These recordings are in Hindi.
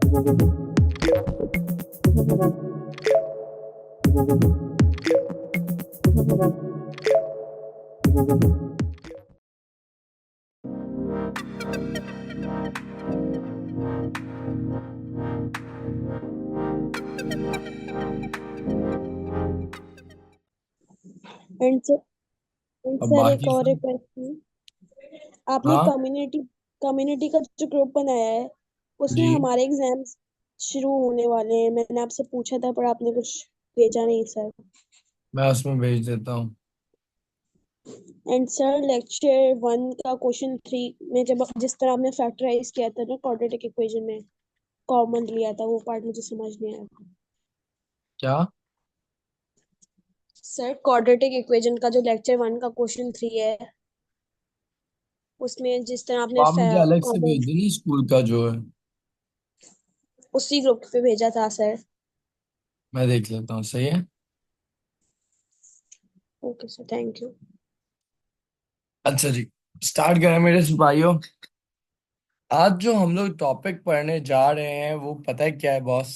एंड सर, अब सर एक बाकी और सब। क्वेश्चन। आपने हाँ कम्युनिटी कम्युनिटी का जो ग्रुप बनाया है, उसमें जी, हमारे एग्जाम्स शुरू होने वाले हैं। मैंने आपसे पूछा था पर आपने कुछ भेजा नहीं सर। मैं उसमें भेज देता हूँ। एंड सर, लेक्चर 1 का क्वेश्चन 3 में जब जिस तरह आपने फैक्टराइज किया था ना क्वाड्रेटिक इक्वेशन में, कॉमन लिया था, वो पार्ट मुझे समझ नहीं आया था। क्या? सर, क्वाड्रेटिक इक्वेशन का जो लेक्चर 1 का क्वेश्चन 3 है, उसमें जिस तरह तो आपने आप मुझे अलग से कॉमन भेज दो ना स्कूल का जो है। उसी ग्रुप पे भेजा था सर। मैं देख लेता हूँ, सही है। Okay sir, thank you. अच्छा जी, स्टार्ट करें मेरे सिपाहियों। आज जो हम लोग टॉपिक पढ़ने जा रहे हैं वो पता है क्या है बॉस?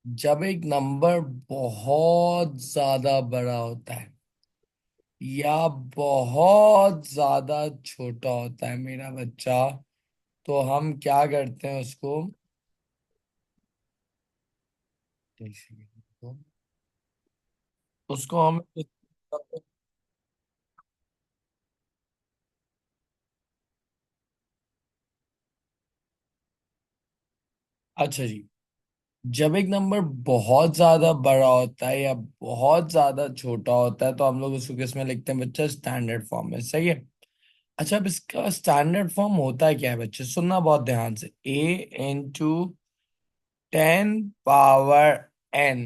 जब एक नंबर बहुत ज्यादा बड़ा होता है या बहुत ज्यादा छोटा होता है मेरा बच्चा, तो हम क्या करते हैं उसको? उसको हम अच्छा जी, जब एक नंबर बहुत ज्यादा बड़ा होता है या बहुत ज्यादा छोटा होता है तो हम लोग उसको किस में लिखते हैं बच्चा? स्टैंडर्ड फॉर्म में, सही है। अच्छा, अब इसका स्टैंडर्ड फॉर्म होता है क्या है बच्चे? सुनना बहुत ध्यान से। a into 10 power n।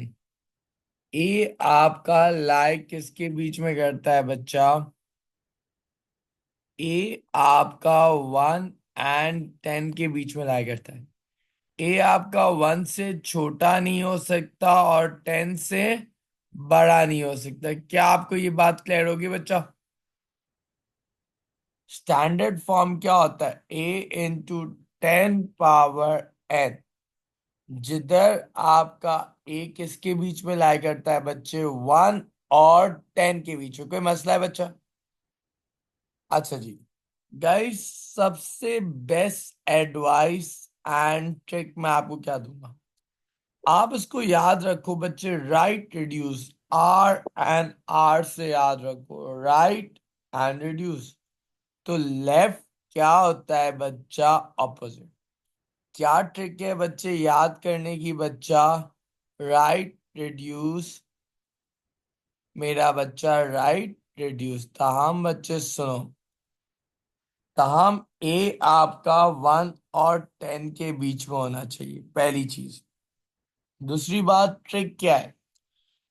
ए आपका लाइक किसके बीच में करता है बच्चा? ए आपका 1 and 10 के बीच में लाई करता है। ए आपका 1 से छोटा नहीं हो सकता और 10 से बड़ा नहीं हो सकता। क्या आपको ये बात क्लियर होगी बच्चा? स्टैंडर्ड फॉर्म क्या होता है? a into 10 power n। जिधर आपका ए किसके बीच में लाई करता है बच्चे? 1 और 10 के बीच में। कोई मसला है बच्चा? अच्छा जी, गाइस, सबसे बेस्ट एडवाइस एंड ट्रिक मैं आपको क्या दूंगा, आप इसको याद रखो बच्चे। Right reduce, R and R से याद रखो, राइट एंड रिड्यूस। तो लेफ्ट क्या होता है बच्चा? ऑपोजिट। क्या ट्रिक है बच्चे याद करने की बच्चा? राइट रिड्यूस, मेरा बच्चा, राइट रिड्यूस। तमाम बच्चे सुनो, तमाम ए आपका 1 और 10 के बीच में होना चाहिए, पहली चीज। दूसरी बात, ट्रिक क्या है?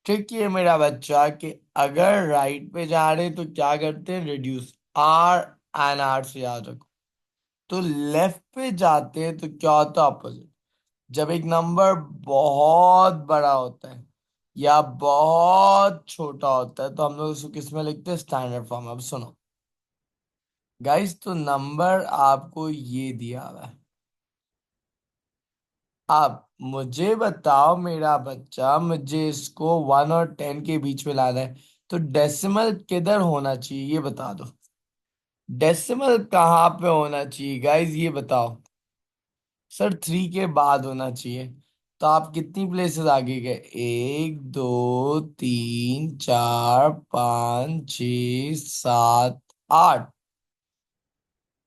ट्रिक ये मेरा बच्चा कि अगर राइट पे जा रहे हैं तो क्या करते हैं? रिड्यूस, आर एंड आर से याद रखो। तो लेफ्ट पे जाते हैं तो क्या होता है? ऑपोजिट। जब एक नंबर बहुत बड़ा होता है या बहुत छोटा होता है तो हम लोग उसको किस में लिखते हैं? Standard form. अब सुनो गाइस, तो नंबर आपको ये दिया हुआ है। आप मुझे बताओ मेरा बच्चा, मुझे इसको 1 और 10 के बीच में लाना है, तो डेसिमल किधर होना चाहिए ये बता दो। डेसिमल कहाँ पे होना चाहिए गाइस, ये बताओ। सर 3 के बाद होना चाहिए। तो आप कितनी प्लेसेस आगे गए? 1 2 3 4 5 6 7 8।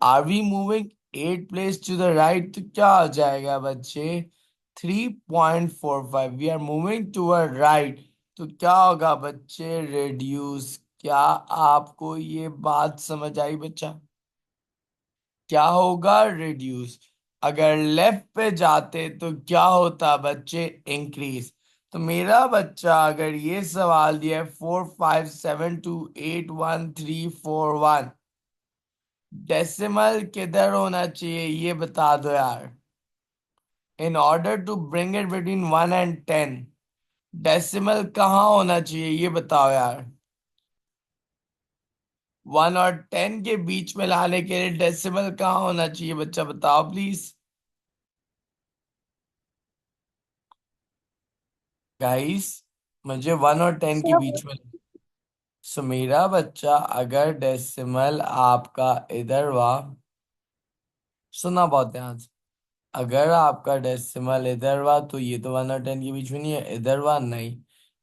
Are we moving 8 place to the right? तो क्या हो जाएगा बच्चे? 3.45। We are moving toward right, तो क्या होगा बच्चे? रिड्यूस। क्या आपको ये बात समझ आई बच्चा? क्या होगा? रिड्यूस। अगर लेफ्ट पे जाते तो क्या होता बच्चे? इंक्रीज। तो मेरा बच्चा अगर ये सवाल दिया है 4 5 7 2 8 1 3 4 1, डेसिमल किधर होना चाहिए ये बता दो यार। In order to bring it between 1 and 10, decimal कहाँ होना चाहिए ये बताओ यार। 1 और 10 के बीच में लाने के लिए डेसिमल कहाँ होना चाहिए बच्चा? बताओ प्लीज। गाइस, मुझे 1 और 10 के सर बीच में। सो मेरा बच्चा अगर डेसिमल आपका इधर वहा, सुना बहुत ध्यान से। अगर आपका डेसिमल इधर हुआ तो ये तो 1 और 10 के बीच में नहीं है, इधर हुआ नहीं,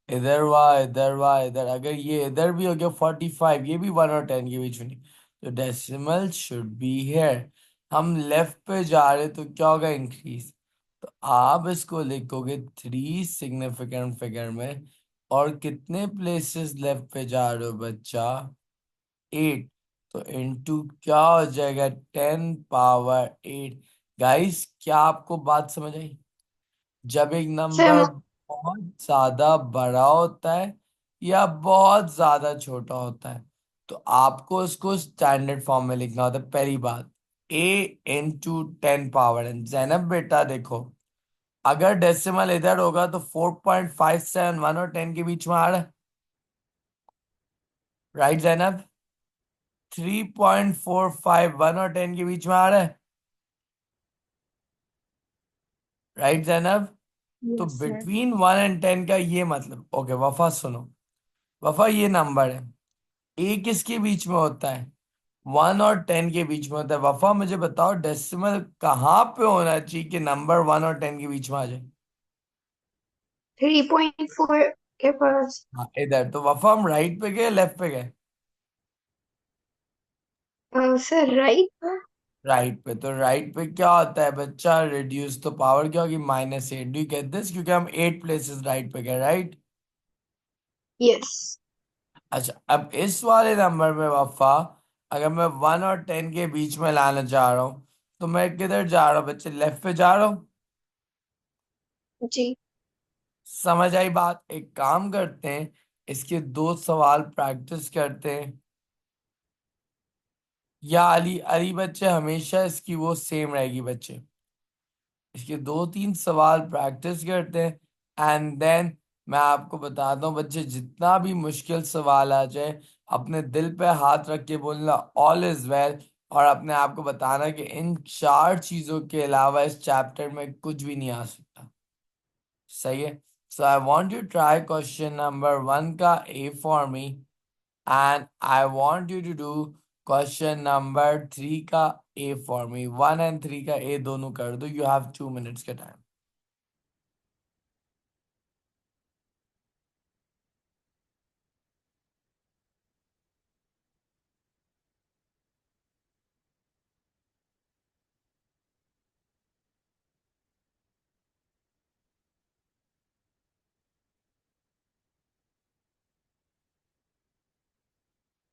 इधर हुआ, इधर हुआ, इधर, अगर ये इधर भी हो गया 45, ये भी 1 और 10 के बीच में नहीं, तो डेसिमल शुड बी हियर। हम लेफ्ट पे जा रहे तो क्या होगा, इंक्रीज। तो आप इसको लिखोगे 3 सिग्निफिकेंट फिगर में, और कितने प्लेसेस लेफ्ट पे जा रहे हो बच्चा, 8। तो इनटू क्या हो जाएगा, 10 पावर 8। गाइस, क्या आपको बात समझ आई? जब एक सर नंबर बहुत ज्यादा बड़ा होता है या बहुत ज्यादा छोटा होता है, तो आपको उसको स्टैंडर्ड फॉर्म में लिखना होता है। पहली बात, a into 10 power n। Zainab बेटा देखो, अगर डेसिमल इधर होगा तो 4.57 1 और 10 के बीच में आ रहा है, राइट जैनब? 3.45 1 और 10 के बीच में आ रहा है, राइट जैनब? तो यस सर। बिटवीन 1 और 10 का ये मतलब, ओके वफा सुनो, वफा ये नंबर है, ए किसके बीच में होता है, 1 और 10 के बीच में होता है। वफा मुझे बताओ डेसिमल कहाँ पे होना चाहिए कि नंबर 1 और 10 के बीच में आ जाए? 3.4 के पास। हाँ इधर। तो वफा हम राइट पे गए, लेफ्ट पे गए? Sir right. राइट पे। तो राइट पे क्या होता है बच्चा, रिड्यूस, तो पावर क्या होगी, -8। Do you get this? क्योंकि हम 8 प्लेसेस राइट पे गए, राइट? यस अच्छा, अब इस वाले नंबर में वफा, अगर मैं 1 और 10 के बीच में लाना चाह रहा हूँ, तो मैं किधर जा रहा हूँ बच्चे, लेफ्ट पे जा रहा हूँ। जी। समझ आई बात? एक काम करते हैं, इसके 2 सवाल प्रैक्टिस करते हैं। या अली अली बच्चे, हमेशा इसकी वो सेम रहेगी बच्चे। इसके 2-3 सवाल प्रैक्टिस करते हैं, एंड देन मैं आपको बताता हूँ बच्चे, जितना भी मुश्किल सवाल आ जाए, अपने दिल पे हाथ रख के बोलना ऑल इज वेल, और अपने आप को बताना कि इन 4 चीजों के अलावा इस चैप्टर में कुछ भी नहीं आ सकता। सही है? So I want you try question number 1 का A for me, and I want you to do question number 3 का ए फॉर मी। 1 और 3 का ए दोनों कर दो, यू हैव 2 मिनट्स का टाइम।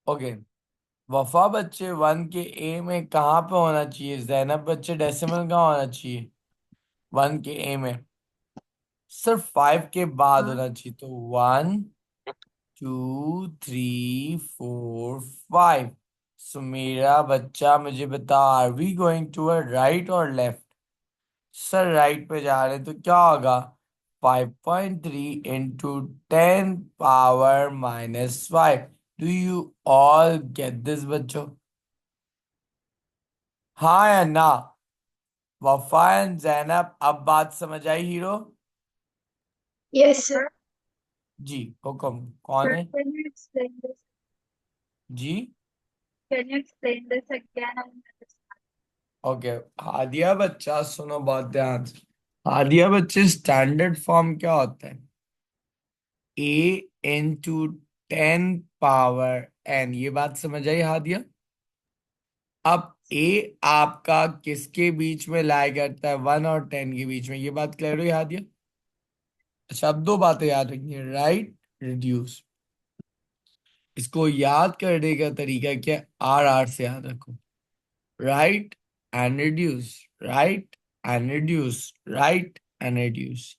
ओके, वफा बच्चे 1 के ए में कहाँ पे होना चाहिए, जैनब बच्चे डेसिमल कहाँ होना चाहिए 1 के ए में? सिर्फ 5 के बाद हाँ। होना चाहिए। तो 1 2 3 4 5। सो मेरा बच्चा मुझे बता, are we going toward right और लेफ्ट? सर राइट पे जा रहे हैं, तो क्या होगा, 5.3 into 10 power -5। Do you all get this बच्चों? हाँ या ना? वफा एंड जैनब, अब बात समझ आई हीरो? Yes sir. जी, हुक्म कौन Sir, है? can you explain this? जी, Can you explain this again? Okay. Hadiya बच्चा सुनो बहुत ध्यान से। हादिया बच्चे, स्टैंडर्ड फॉर्म क्या होता है, a इंटू 10 पावर n। ये बात समझ आई हादिया? अब ए आपका किसके बीच में लाई करता है, 1 और 10 के बीच में, ये बात क्लियर हुई हादिया? अच्छा, अब 2 बातें याद रखिए, राइट, रिड्यूस। इसको याद करने का तरीका क्या है, आर आर से याद रखो, right and reduce, right and reduce, right and reduce.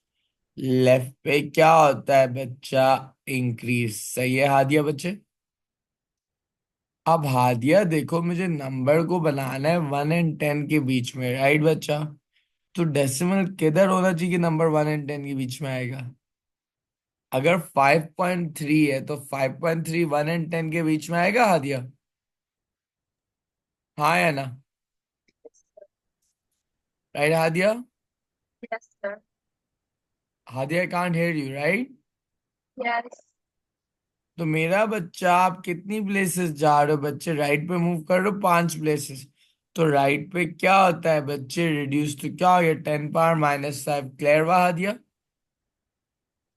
Left पे क्या होता है बच्चा, इंक्रीज। सही है हादिया बच्चे? अब हादिया देखो, मुझे नंबर को बनाना है 1 और 10 के बीच में, राइट बच्चा? तो डेसिमल किधर होना चाहिए कि नंबर 1 और 10 के बीच में आएगा? अगर 5.3 है तो 5.3 1 और 10 के बीच में आएगा हादिया? हाँ या ना? Right Hadiya? Yes, sir. Hadiya, I can't hear you, right? Yes. तो मेरा बच्चा, आप कितनी प्लेसेस जा रहे हो बच्चे? राइट पे मूव कर रहे हो 5 प्लेसेस। तो राइट पे क्या होता है बच्चे? रिड्यूस तो क्या हो गया? 10⁻⁻5। क्लियर हुआ हादिया?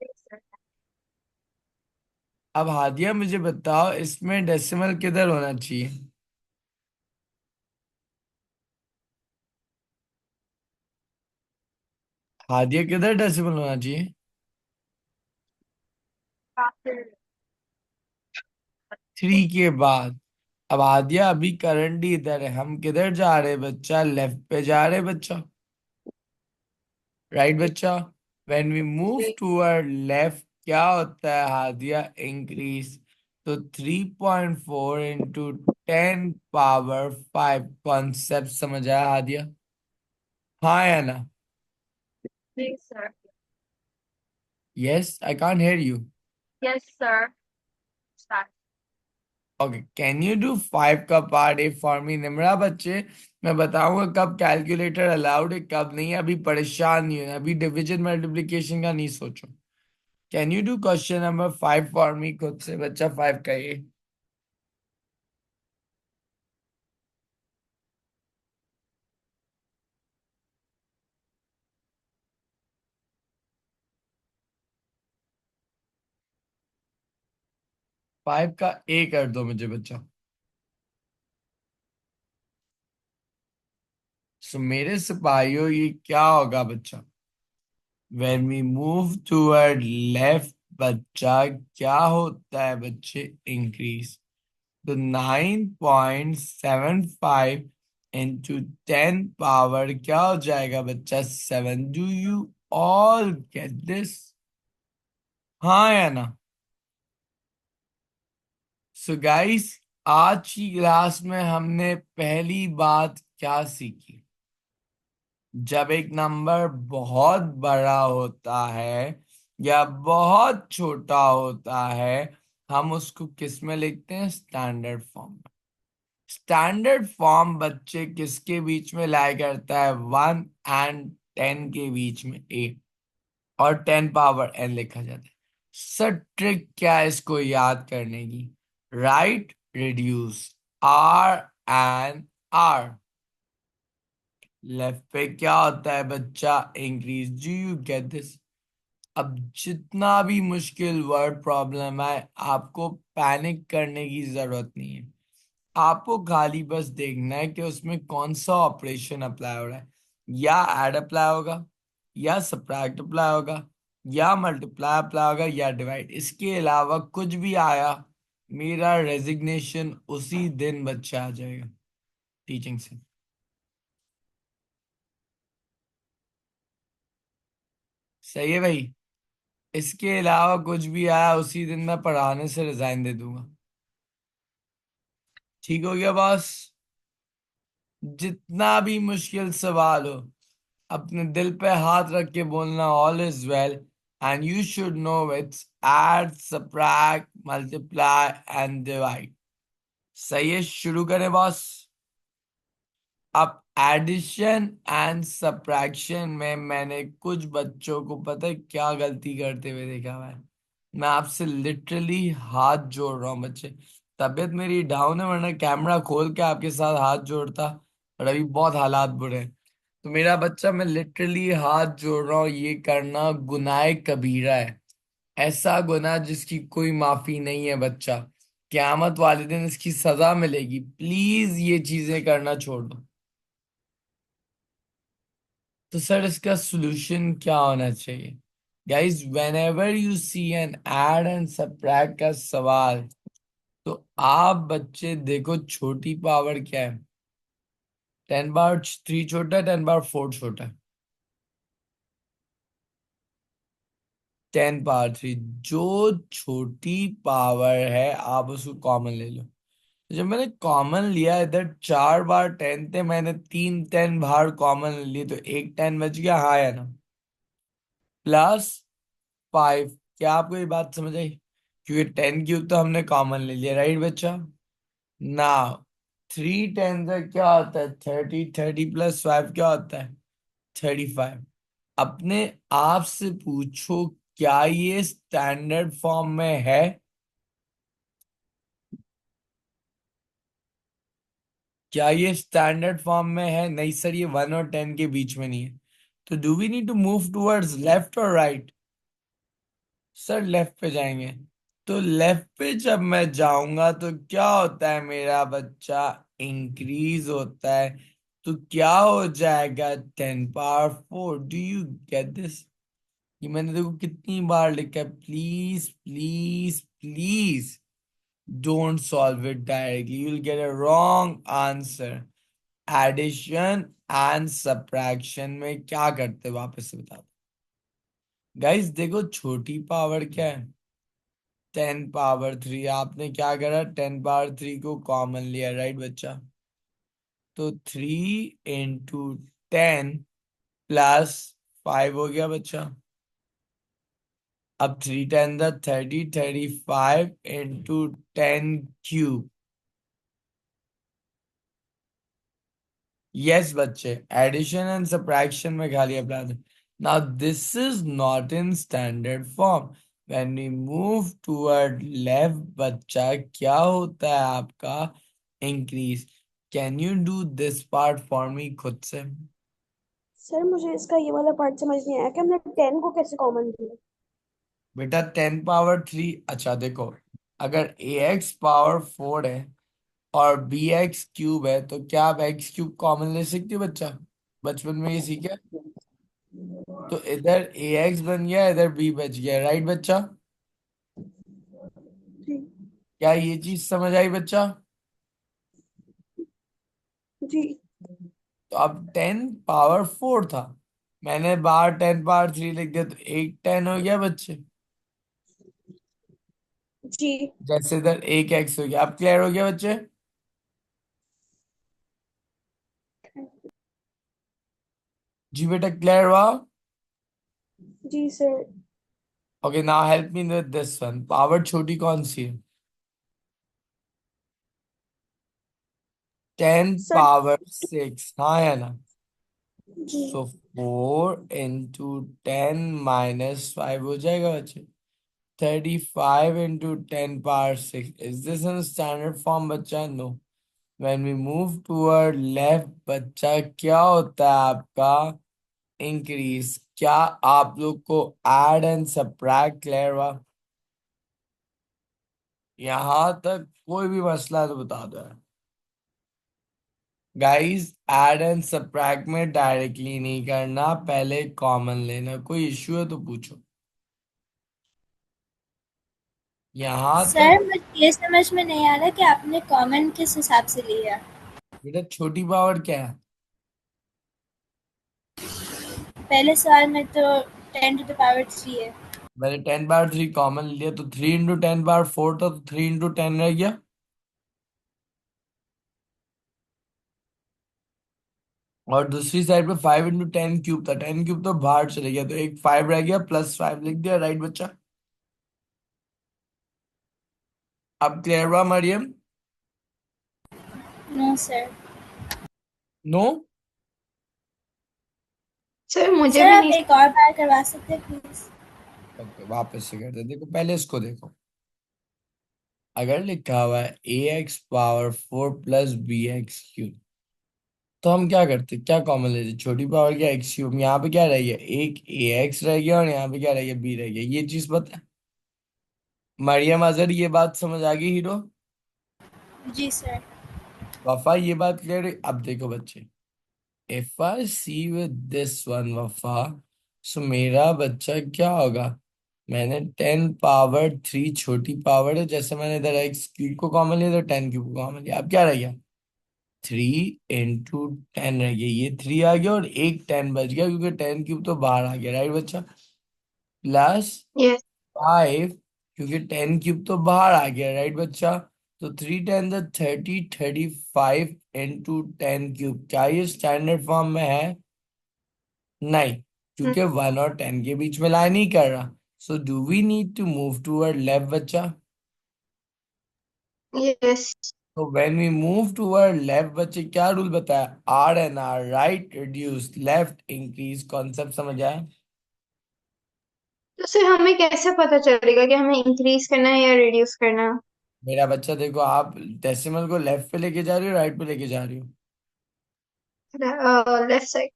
Yes, sir. अब हादिया मुझे बताओ, इसमें डेसिमल किधर होना चाहिए? हादिया, किधर डेसिमल होना चाहिए? After 3 के बाद। अब हादिया, अभी करंटली इधर है, हम किधर जा रहे हैं बच्चा? लेफ्ट पे जा रहे हैं बच्चा, राइट बच्चा? When we move three. Toward left क्या होता है हादिया? इंक्रीज। तो 3.4 इंटू 10⁻5। कॉन्सेप्ट समझ आया हादिया? हाँ या ना? Yes, sir. Yes, I can't hear you. Yes, sir. Start. Okay, can you do 5 का पार्ट ए फॉर मी निमरा बच्चे? मैं बताऊंगा कब कैलकुलेटर अलाउड है कब नहीं है, अभी परेशान नहीं होना, अभी डिवीजन मल्टीप्लिकेशन का नहीं सोचो। Can you do question number 5 for me खुद से बच्चा? 5 का ये। 5 का ए कर दो मुझे बच्चा। सो मेरे सिपाहियों, ये क्या होगा बच्चा? When we move toward left बच्चा क्या होता है बच्चे? इंक्रीज। तो 9.75 इंटू 10 पावर क्या हो जाएगा बच्चा? 7। Do you all get this? हाँ या ना? सो गाइस, आज की क्लास में हमने पहली बात क्या सीखी? जब एक नंबर बहुत बड़ा होता है या बहुत छोटा होता है, हम उसको किस में लिखते हैं? स्टैंडर्ड फॉर्म में। स्टैंडर्ड फॉर्म बच्चे किसके बीच में लाई करता है? 1 और 10 के बीच में, ए, और 10 पावर n लिखा जाता है। सर ट्रिक क्या है इसको याद करने की? Right, reduce R and R. Left पे क्या होता है बच्चा? Increase. Do you get this? अब जितना भी मुश्किल वर्ड प्रॉब्लम है, आपको पैनिक करने की जरूरत नहीं है। आपको खाली बस देखना है कि उसमें कौन सा ऑपरेशन अप्लाई हो रहा है। या ऐड अप्लाई होगा, या सब्ट्रैक्ट अप्लाई होगा, या मल्टीप्लाई अप्लाई होगा, या डिवाइड। इसके अलावा कुछ भी आया, मेरा रेजिग्नेशन उसी दिन बच्चा आ जाएगा टीचिंग से। सही है भाई? इसके अलावा कुछ भी आया, उसी दिन मैं पढ़ाने से रिजाइन दे दूंगा। ठीक हो गया बॉस? जितना भी मुश्किल सवाल हो, अपने दिल पे हाथ रख के बोलना all is well, and you should know it's add, subtract, multiply and divide. सही है, शुरू करें बॉस? अब एडिशन एंड सब्ट्रैक्शन में मैंने कुछ बच्चों को पता है क्या गलती करते हुए देखा हुआ है। मैं आपसे लिटरली हाथ जोड़ रहा हूँ बच्चे। तबीयत मेरी डाउन है, वरना कैमरा खोल के आपके साथ हाथ जोड़ता, और अभी बहुत हालात बुरे हैं। तो मेरा बच्चा, मैं लिटरली हाथ जोड़ रहा हूँ, ये करना गुनाह कबीरा है। ऐसा गुनाह जिसकी कोई माफी नहीं है बच्चा। क्यामत वाले दिन इसकी सजा मिलेगी। प्लीज ये चीजें करना छोड़ दो। तो सर, इसका सॉल्यूशन क्या होना चाहिए? Guys, whenever you see an add and subtract का सवाल, तो आप बच्चे देखो छोटी पावर क्या है। 10 पावर 3 छोटा है, 10 पावर 4 छोटा है। 10 पावर 3 जो छोटी पावर है, आप उसको कॉमन ले लो। जब मैंने कॉमन लिया, इधर 4 बार 10 थे, मैंने 3 10 बाहर कॉमन ले लिए, तो एक 10 बच गया, हाँ या ना? +5। क्या आपको ये बात समझ आई? क्योंकि 10 क्यूब तो हमने कॉमन ले लिया, राइट बच्चा? ना, 3 10 का क्या होता है? 30। 30 + 5 क्या होता है? 35। अपने आप से पूछो, क्या ये स्टैंडर्ड फॉर्म में है? क्या ये स्टैंडर्ड फॉर्म में है? नहीं सर, ये 1 और 10 के बीच में नहीं है। तो do we need to move towards left और राइट? सर लेफ्ट पे जाएंगे। तो लेफ्ट पे जब मैं जाऊंगा तो क्या होता है मेरा बच्चा? इंक्रीज होता है। तो क्या हो जाएगा? 10 power 4। Do you get this? ये मैंने देखो कितनी बार लिखा है। Please please please don't solve it directly, you will get a wrong answer. Addition and subtraction में क्या करते हैं वापस से बता दो। गाइस देखो, छोटी पावर क्या है? 10 पावर 3। आपने क्या करा? 10 पावर 3 को कॉमन लिया, राइट बच्चा? तो 3 × 10 + 5 हो गया बच्चा। अब 3×10 = 30, 35 × 10³ यस बच्चे, एडिशन एंड सब्ट्रैक्शन में खाली apply. Now this is not in standard form. When we move toward left बच्चा क्या होता है आपका? Increase. Can you do this part for me खुद से? सर मुझे इसका ये वाला पार्ट समझ नहीं आया कि हमने 10 को कैसे कॉमन लिया। बेटा 10 पावर 3, अच्छा देखो, अगर ax पावर 4 है और bx³ है तो क्या आप x³ कॉमन ले सकते हो बच्चा? बचपन में ये सीखा है? तो इधर ax बन गया, इधर b बच गया, राइट बच्चा? जी। क्या ये चीज समझ आई बच्चा? जी। तो अब 10 पावर 4 था, मैंने बाहर 10 पावर 3 लिख दिया, तो एक 10 हो गया बच्चे। जी। जैसे इधर एक x हो गया। अब क्लियर हो गया बच्चे? जी बेटा, क्लियर हुआ? जी sir. Okay, now help me with this one. Power छोटी कौन सी है? 10 सर। पावर 6, हाँ है ना? जी। सो 4 × 10 - 5 हो जाएगा बच्चे। 35 × 10 power 6। Is this in standard form बच्चा? No. When we move toward left बच्चा क्या होता है आपका? इंक्रीज। क्या आप लोग को ऐड एंड सब्ट्रैक्ट क्लियर हुआ? यहां तक कोई भी मसला है तो बता दो यार। गाइस, ऐड एंड सब्ट्रैक्ट में डायरेक्टली नहीं करना, पहले कॉमन लेना। कोई इश्यू है तो पूछो। यहां तक। सर मुझे ये समझ में नहीं आ रहा कि आपने कॉमन किस हिसाब से लिया। बेटा छोटी पावर क्या है? पहले सवाल में तो 10⁻³ है। मैंने 10 पावर 3 कॉमन लिया, तो 3 × 10 पावर 4 था, तो 3 × 10 रह गया। और दूसरी साइड पे 5 × 10³ था, 10³ तो बाहर चले गया, तो एक 5 रह गया, +5 लिख दिया, राइट बच्चा? अब क्लियर हुआ Mariam? No sir. No? Sir मुझे सर भी आप नहीं। एक और बार करवा सकते हैं प्लीज? ओके, वापस से करते हैं। देखो पहले इसको देखो। अगर लिखा हुआ है ax पावर 4 + bx³ तो हम क्या करते? क्या कॉमन लेते? छोटी पावर क्या? x³। यहाँ पे क्या रह गया? एक ax रह गया और यहाँ पे क्या रह गया? b रह गया। ये चीज पता है? मरियम अजहर, ये बात समझ आ गई हीरो? जी सर। वफा, ये बात क्लियर है? अब देखो बच्चे, if I see with this one Wafa, so मेरा बच्चा क्या होगा? मैंने 10 पावर 3 छोटी पावर है, जैसे मैंने इधर x³ को कॉमन लिया, तो 10³ को कॉमन लिया। अब क्या रह गया? 3 × 10 रह गया, ये 3 आ गया और एक 10 बच गया, क्योंकि 10³ तो बाहर आ गया, राइट बच्चा? Plus yes. 5, क्योंकि 10³ तो बाहर आ गया, राइट बच्चा? तो 3×10 = 30, 35 × 10³ क्या ये स्टैंडर्ड फॉर्म में है? नहीं, क्योंकि 1 और 10 के बीच में लाई नहीं कर रहा। So do we need to move toward left बच्चा? यस। तो when we move toward left बच्चे क्या रूल बताया, R and R, right reduce, left increase, concept समझ आया। तो सर हमें कैसे पता चलेगा कि हमें इंक्रीज करना है या रिड्यूस करना है? मेरा बच्चा देखो, आप डेसिमल को लेफ्ट पे लेके जा रही हो, राइट पे लेके जा रही हो। लेफ्ट साइड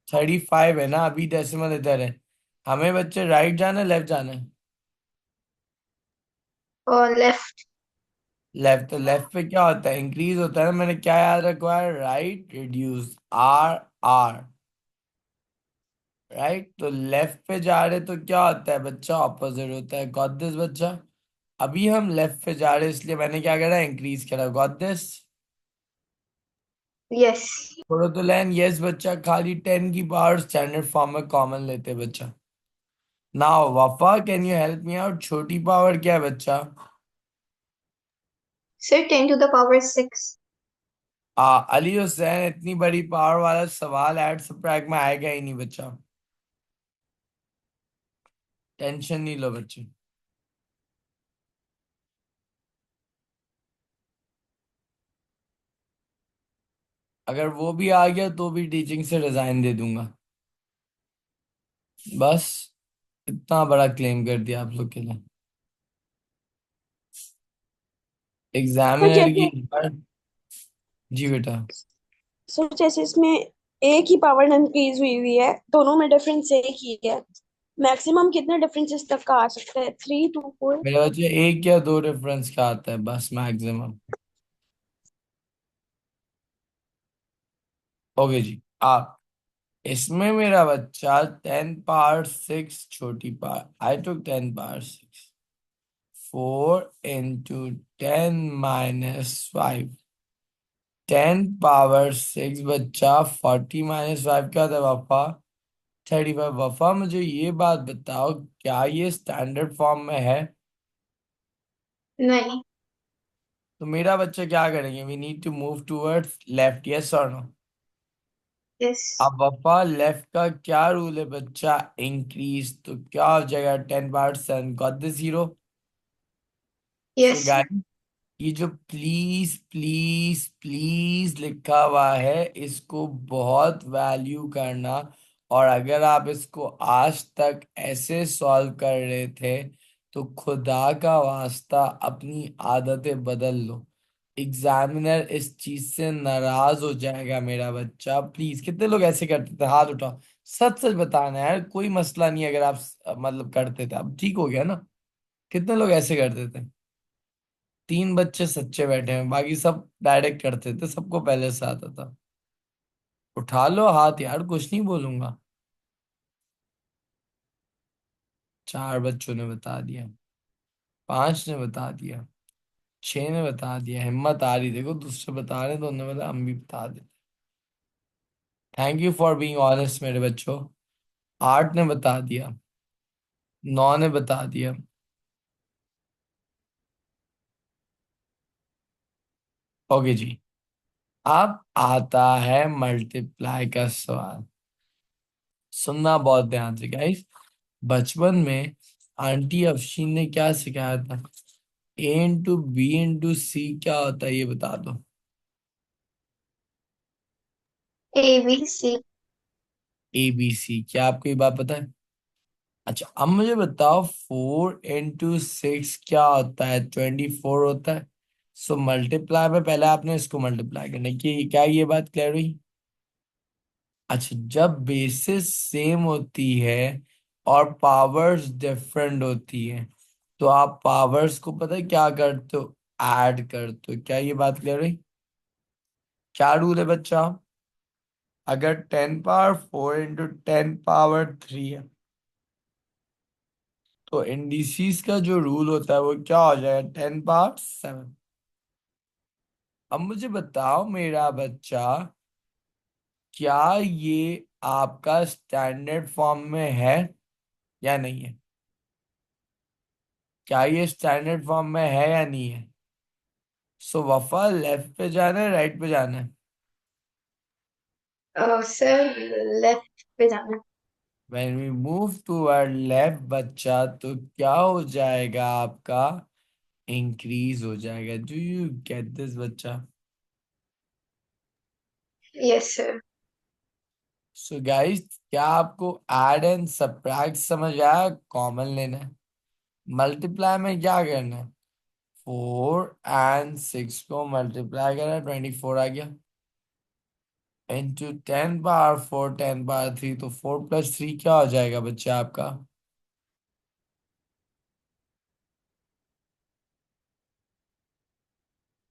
35 है ना, अभी डेसिमल इधर है। हमें बच्चे राइट जाना है, लेफ्ट जाना है। और लेफ्ट। लेफ्ट, तो लेफ्ट पे क्या होता है, इंक्रीज होता है ना। मैंने क्या याद रखवा है, right reduce, R R, right. तो लेफ्ट पे जा रहे तो क्या होता है बच्चा, ऑपोजिट होता है। गॉट दिस बच्चा। अभी हम लेफ्ट पे जा रहे हैं, इसलिए मैंने क्या करा, इंक्रीज करा। Got this. यस छोड़ो तो लाइन, यस बच्चा, खाली 10 की पावर स्टैंडर्ड फॉर्म में कॉमन लेते बच्चा। नाउ वफा, can you help me out, छोटी पावर क्या है बच्चा। Sir 10 to the power 6। Ali Hussain, इतनी बड़ी पावर वाला सवाल ऐड सब्ट्रैक्ट में आएगा ही नहीं बच्चा, टेंशन नहीं लो बच्चे। अगर वो भी आ गया तो भी टीचिंग से रिजाइन दे दूंगा। बस इतना बड़ा क्लेम कर दिया आप लोग के लिए, तो एग्जामिनर की। जैसे जी बेटा। सर जैसे इसमें एक ही पावर इंक्रीज हुई हुई है, दोनों में डिफरेंस एक ही है, मैक्सिमम कितने डिफरेंसेस तक का आ सकता है, 3 to 4? मेरे बच्चे एक या दो रेफरेंस का आता है बस, मैक्सिमम। ओके जी। आप इसमें मेरा बच्चा 10 पावर 6, छोटी पावर, आई टुक 10 पावर 6, 4 into 10 - 5, 10 पावर 6 बच्चा, 40 - 5 क्या था पापा, 35। वफा मुझे ये बात बताओ, क्या ये स्टैंडर्ड फॉर्म में है। नहीं। तो मेरा बच्चा क्या करेंगे, we need to move towards left, yes और नो। यस अब वफा लेफ्ट का क्या रूल है बच्चा, इंक्रीज, तो क्या हो जाएगा, 10 power 7, got this zero. So yes guys, ये जो प्लीज प्लीज प्लीज लिखा हुआ है, इसको बहुत वैल्यू करना। और अगर आप इसको आज तक ऐसे सॉल्व कर रहे थे, तो खुदा का वास्ता अपनी आदतें बदल लो। एग्जामिनर इस चीज से नाराज हो जाएगा मेरा बच्चा। प्लीज, कितने लोग ऐसे करते थे, हाथ उठाओ। सच सच बताना है यार, कोई मसला नहीं है अगर आप मतलब करते थे, अब ठीक हो गया ना। कितने लोग ऐसे करते थे, 3 बच्चे सच्चे बैठे हैं, बाकी सब डायरेक्ट करते थे, सबको पहले से आता था। उठा लो हाथ यार, कुछ नहीं बोलूंगा। 4 बच्चों ने बता दिया, 5 ने बता दिया, 6 ने बता दिया, हिम्मत आ रही, देखो दूसरे बता रहे हैं तो उन्होंने बोला हम भी बता देते। Thank you for being honest मेरे बच्चों। 8 ने बता दिया, 9 ने बता दिया। ओके जी। अब आता है मल्टीप्लाई का सवाल, सुनना बहुत ध्यान से गाइस। बचपन में आंटी अफशीन ने क्या सिखाया था, A into B into C क्या होता है, ये बता दो। ABC। ABC, क्या आपको ये बात पता है। अच्छा अब मुझे बताओ, 4 into 6 क्या होता है, 24 होता है। सो मल्टीप्लाई में पहले आपने इसको मल्टीप्लाई करना है, कि क्या ये बात क्लियर हुई। अच्छा, जब बेसिस सेम होती है और पावर्स डिफरेंट होती है, तो आप पावर्स को पता है क्या करते हो, ऐड करते हो। क्या ये बात क्लियर हुई। क्या रूल है बच्चा, अगर 10 पावर 4 into 10 पावर 3 है, तो इंडिसीज का जो रूल होता है वो क्या हो जाएगा, 10 पावर 7। अब मुझे बताओ मेरा बच्चा, क्या ये आपका स्टैंडर्ड फॉर्म में है या नहीं है। क्या ये स्टैंडर्ड फॉर्म में है या नहीं है। सो वफा, लेफ्ट पे जाना है, राइट पे जाना है। सर लेफ्ट पे जाना। When we move toward left बच्चा, तो क्या हो जाएगा आपका, इंक्रीज हो जाएगा। डू यू गेट दिस बच्चा? Yes sir. सो गाइस, क्या आपको ऐड एंड सब्ट्रैक्ट समझ आया? कॉमन लेना है। मल्टीप्लाई में क्या करना है? 4 और 6 को मल्टीप्लाई करा, 24 आ गया। इंटू 10 पावर 4, 10 पावर 3, तो 4 + 3 क्या हो जाएगा बच्चा आपका?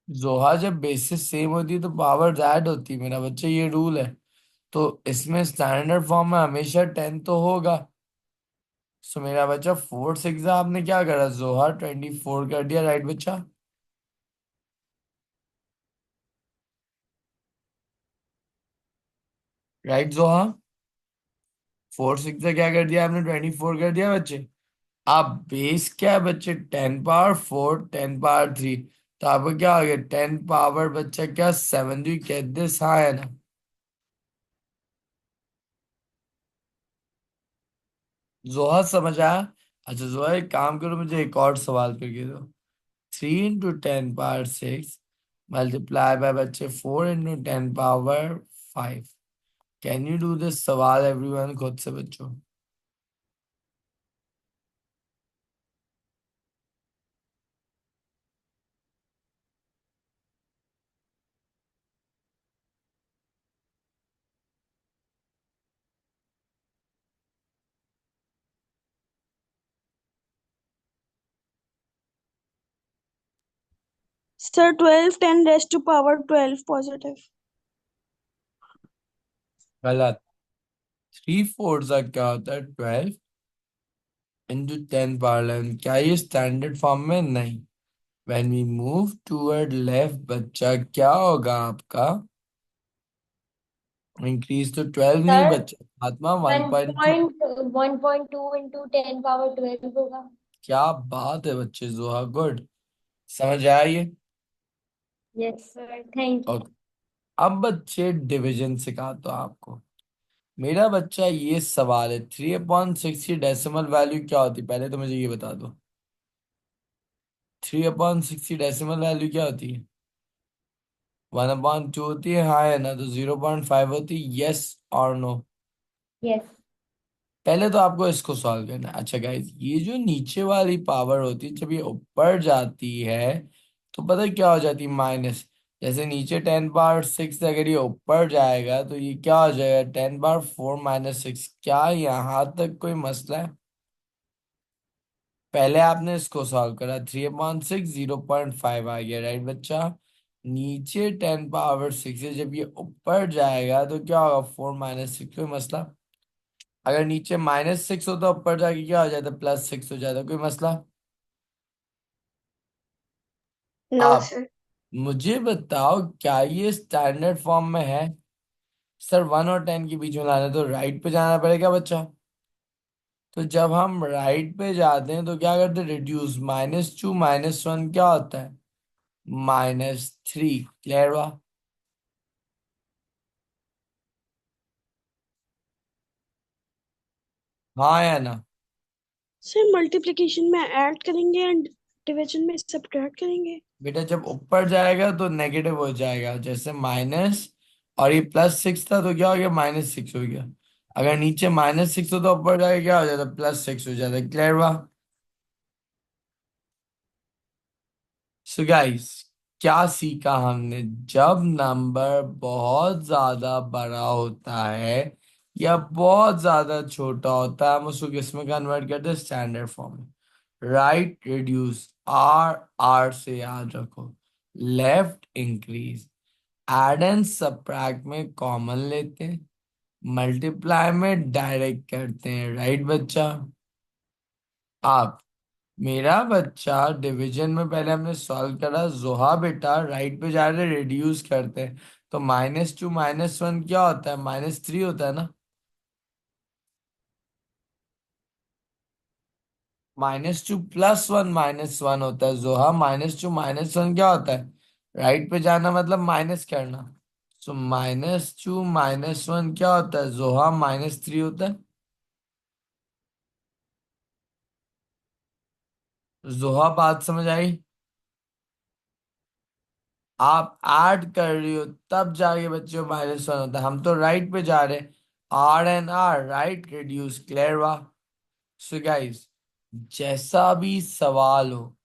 जोहा, जब बेसिस सेम होती है तो पावर ऐड होती है मेरा बच्चा, ये रूल है। तो इसमें स्टैंडर्ड फॉर्म में हमेशा 10 तो होगा। सो मेरा बच्चा 4 6 आपने क्या करा? जोहा 24 कर दिया, राइट बच्चा? राइट जोहा? 4 6 क्या कर दिया आपने? 24 कर दिया बच्चे। अब बेस क्या है बच्चे? 10 पावर 4, 10 पावर 3। तो आपको क्या हो गया? 10 पावर बच्चा क्या 7? Do you get this? हाँ है ना? जोहा समझ आया? अच्छा जोहा, एक काम करो, मुझे एक और सवाल करके दो। 3 × 10 पावर 6 मल्टीप्लाई बाय बच्चे 4 × 10 power 5। Can you do this सवाल एवरीवन, खुद से बच्चों? Sir 12 10⁻12 positive. गलत। 3/4 का क्या होता है? 12 × 10 पावर 11। क्या ये स्टैंडर्ड फॉर्म में? नहीं। When we move toward left बच्चा क्या होगा आपका? इंक्रीज तो 12 नहीं सर बच्चा, आत्मा वन 1.2। पॉइंट 1.2 इंटू 10 पावर 12 होगा। क्या बात है बच्चे, जोहा गुड। समझ आया ये? Yes sir, thank you. Okay. अब बच्चे डिवीजन सिखाता हूं आपको। मेरा बच्चा ये सवाल है, 3/6 की डेसिमल वैल्यू क्या होती है? पहले तो मुझे ये बता दो, 3/6 की डेसिमल वैल्यू क्या होती है? 1/2 होती है, हाँ है ना? तो 0.5 होती है, यस और नो? यस। पहले तो आपको इसको सॉल्व करना है। अच्छा गाइस, ये जो नीचे वाली पावर होती है, जब ये ऊपर जाती है तो पता है क्या हो जाती है? माइनस। जैसे नीचे 10 पावर 6, अगर ये ऊपर जाएगा तो ये क्या हो जाएगा? 10 पावर 4 - 6। क्या यहाँ तक कोई मसला है? पहले आपने इसको सॉल्व करा, 3/6 0.5 आ गया, राइट बच्चा? नीचे 10 पावर 6 है, जब ये ऊपर जाएगा तो क्या होगा? 4 - 6। कोई मसला? अगर नीचे -6 होता, ऊपर जाके क्या हो जाता? +6 हो जाता। कोई मसला? नो आप सर। मुझे बताओ, क्या ये स्टैंडर्ड फॉर्म में है? सर 1 और 10 के बीच में लाना है तो राइट पे जाना पड़ेगा बच्चा। तो जब हम राइट पे जाते हैं तो क्या करते हैं? रिड्यूस, -2 -1 क्या होता है? -3। क्लियर हुआ? हाँ या ना? सर मल्टीप्लिकेशन में ऐड करेंगे एंड डिवीजन में सब्ट्रैक्ट करेंगे। बेटा जब ऊपर जाएगा तो नेगेटिव हो जाएगा, जैसे माइनस, और ये +6 था तो क्या हो गया? -6 हो गया। अगर नीचे -6 हो तो ऊपर जाके क्या हो जाता? +6 हो जाता। क्लियर हुआ? सो गाइस, क्या सीखा हमने? जब नंबर बहुत ज्यादा बड़ा होता है या बहुत ज्यादा छोटा होता है, हम उसको किस में कन्वर्ट करते हैं? स्टैंडर्ड फॉर्म में। राइट रिड्यूस, आर आर से याद रखो। Left increase. Add and subtract में कॉमन लेते हैं। मल्टीप्लाई में डायरेक्ट करते हैं, राइट बच्चा? आप मेरा बच्चा डिवीजन में पहले हमने सॉल्व करा, जोहा बेटा राइट पे जा रहे रिड्यूस करते हैं। तो -2 -1 क्या होता है? -3 होता है ना? -2 +1 -1 होता है जोहा। -2 -1 क्या होता है? राइट पे जाना मतलब माइनस करना। सो -2 -1 क्या होता है जोहा? -3 होता है। जोहा बात समझ आई? आप ऐड कर रही हो तब जाके बच्चों -1 होता है। हम तो राइट पे जा रहे हैं, R and R right reduce, clear हुआ। सो गाइस, जैसा भी सवाल हो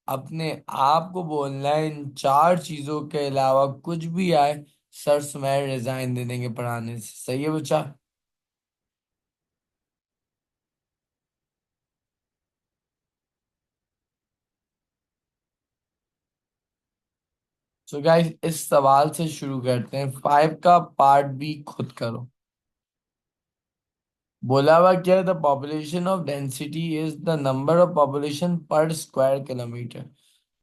अपने आप को बोलना है, इन चार चीजों के अलावा कुछ भी आए सर सुमेर रिजाइन दे देंगे पढ़ाने से। सही है बच्चा? सो गाइस, इस सवाल से शुरू करते हैं। 5 का पार्ट बी खुद करो। बोला हुआ क्या है? The population of density is the number of population per square kilometre.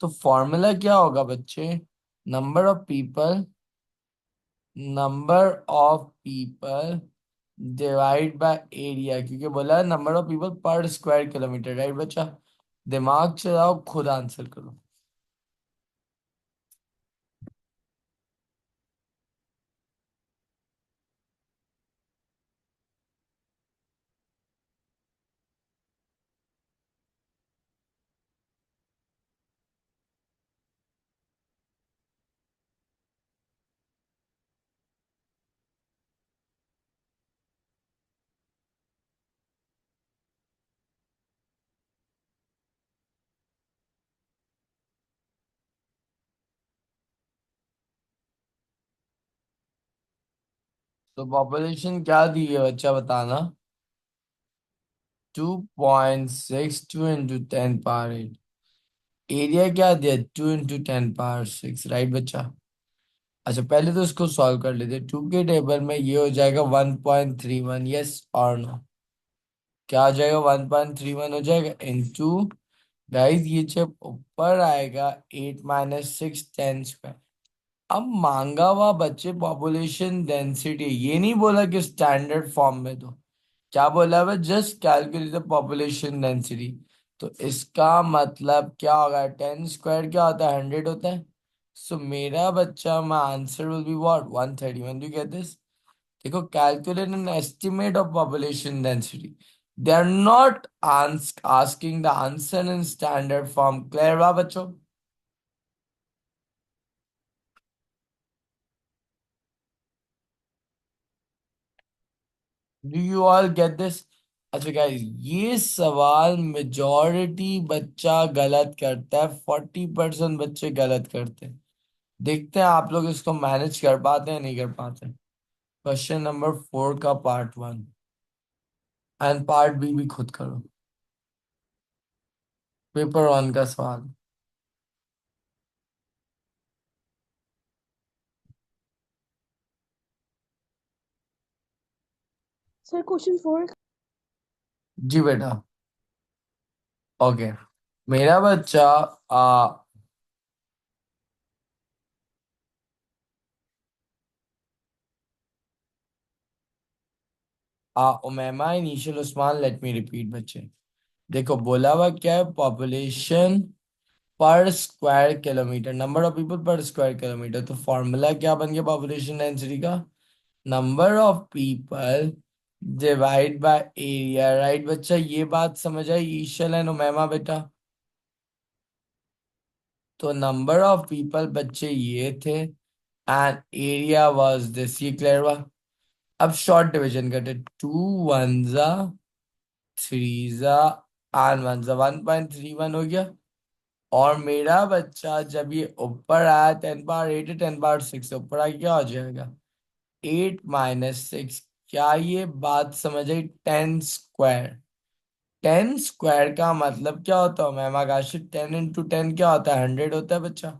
तो फॉर्मूला क्या होगा बच्चे? Number of people, number of people divide by area, क्योंकि बोला है number of people per square kilometre, right बच्चा? दिमाग चलाओ, खुद आंसर करो। तो पॉपुलेशन क्या दी है बच्चा, बताना। 2.62 इंटू 10 पावर 8। एरिया क्या दिया? 2 इंटू 10 पावर 6, राइट बच्चा? अच्छा, पहले तो इसको सॉल्व कर लेते। 2 के टेबल में ये हो जाएगा 1.31, यस और नो? क्या हो जाएगा? 1.31 हो जाएगा इंटू, गाइस ये जब ऊपर आएगा 8 - 6 10 स्क्वायर। अब मांगा हुआ बच्चे पॉपुलेशन डेंसिटी, ये नहीं बोला कि स्टैंडर्ड फॉर्म में दो। क्या बोला हुआ? Just calculate the population density. तो इसका मतलब क्या होगा? 10 स्क्वायर क्या होता है? 100 होता है। सो मेरा बच्चा, my answer will be what? 131। Do get this? देखो, calculate an estimate of population density. They are not asking the answer in standard form. Clear हुआ बच्चों? Do you all get this? अच्छा गाइस, ये सवाल मेजॉरिटी बच्चा गलत करता है, 40% बच्चे गलत करते हैं। देखते हैं आप लोग इसको मैनेज कर पाते हैं नहीं कर पाते। क्वेश्चन नंबर 4 का पार्ट 1 एंड पार्ट बी भी खुद करो। पेपर 1 का सवाल। Sir question 4। जी बेटा। ओके, मेरा बच्चा आ Umaima initial Usman, let me repeat बच्चे। देखो, बोला हुआ क्या है? Population per square kilometre, number of people per square kilometre. तो फॉर्मूला क्या बन गया पॉपुलेशन डेंसिटी का? Number of people divide by area, right बच्चा? ये बात समझ आई ईशल एंड उमैमा बेटा? तो नंबर ऑफ पीपल बच्चे ये थे एंड एरिया वाज दिस, ये क्लियर हुआ? अब शॉर्ट डिवीजन करते। 2 1 3 एंड 1 1.31 हो गया। और मेरा बच्चा जब ये ऊपर आया 10 पावर 8 10 पावर 6 से ऊपर आया, क्या हो जाएगा? 8 - 6। क्या ये बात समझ आई? 10 स्क्वायर। 10 स्क्वायर का मतलब क्या होता है मैम आकाश? 10 इंटू 10 क्या होता है? 100 होता है बच्चा।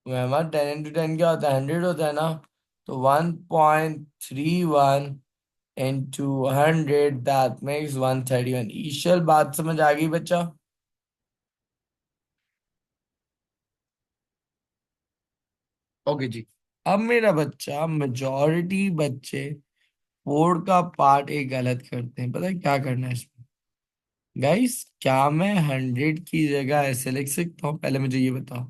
मैम 10 इंटू 10 क्या होता है? 100 होता है ना? तो 1.31 इंटू 100, दैट मेक्स 131। ईशल, बात समझ आ गई बच्चा? ओके जी। अब मेरा बच्चा, मेजॉरिटी बच्चे 4 का पार्ट एक गलत करते हैं। पता है क्या करना है इसमें? गाइस, क्या मैं 100 की जगह ऐसे लिख सकता हूँ? पहले मुझे ये बताओ,